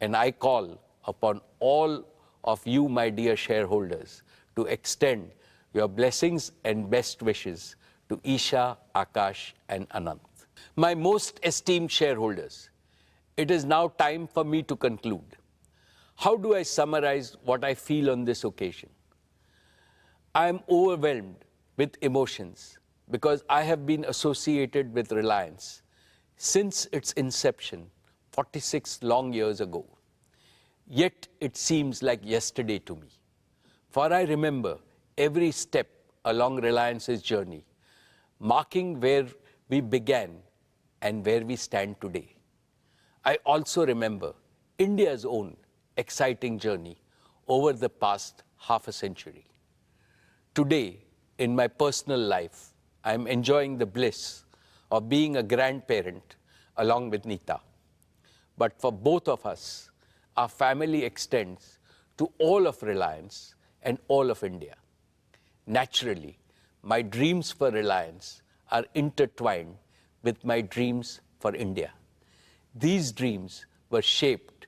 And I call upon all of you, my dear shareholders, to extend your blessings and best wishes to Isha, Akash, and Anant. My most esteemed shareholders, it is now time for me to conclude. How do I summarize what I feel on this occasion? I am overwhelmed with emotions because I have been associated with Reliance since its inception 46 long years ago. Yet it seems like yesterday to me. For I remember every step along Reliance's journey, marking where we began and where we stand today. I also remember India's own exciting journey over the past half a century. Today, in my personal life, I am enjoying the bliss of being a grandparent along with Neeta. But for both of us, our family extends to all of Reliance and all of India. Naturally, my dreams for Reliance are intertwined with my dreams for India. These dreams were shaped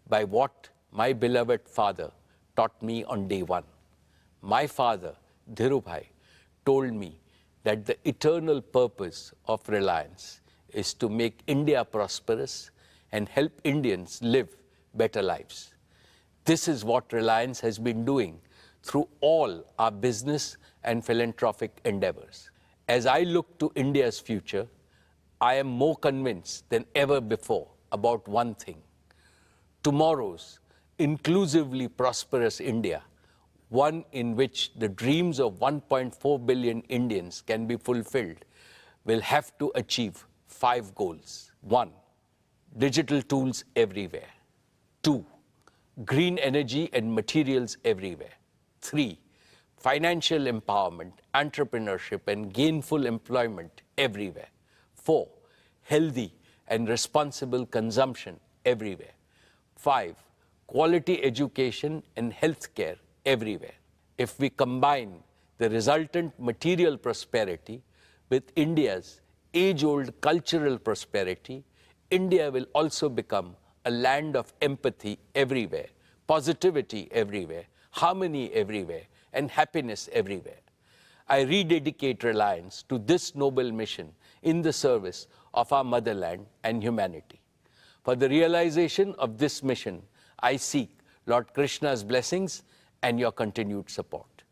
by what my beloved father taught me on day one. My father, Dhirubhai, told me that the eternal purpose of Reliance is to make India prosperous and help Indians live better lives. This is what Reliance has been doing through all our business and philanthropic endeavors. As I look to India's future, I am more convinced than ever before about one thing. Tomorrow's inclusively prosperous India, one in which the dreams of 1.4 billion Indians can be fulfilled, will have to achieve 5 goals. 1. Digital tools everywhere. 2. Green energy and materials everywhere. 3. Financial empowerment, entrepreneurship, and gainful employment everywhere. 4. Healthy and responsible consumption everywhere. 5. Quality education and healthcare everywhere. If we combine the resultant material prosperity with India's age-old cultural prosperity, India will also become a land of empathy everywhere, positivity everywhere, harmony everywhere, and happiness everywhere. I rededicate Reliance to this noble mission in the service of our motherland and humanity. For the realization of this mission, I seek Lord Krishna's blessings and your continued support.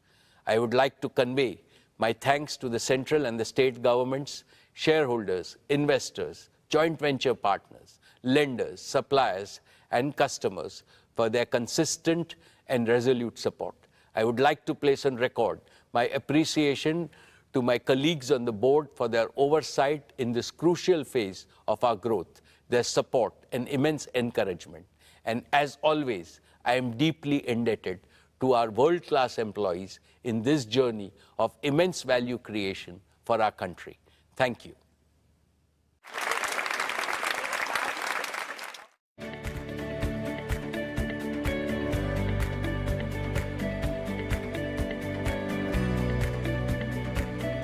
I would like to convey my thanks to the central and the state governments, shareholders, investors, joint venture partners, lenders, suppliers, and customers for their consistent and resolute support. I would like to place on record my appreciation to my colleagues on the board for their oversight in this crucial phase of our growth, their support and immense encouragement. And as always, I am deeply indebted to our world-class employees in this journey of immense value creation for our country. Thank you.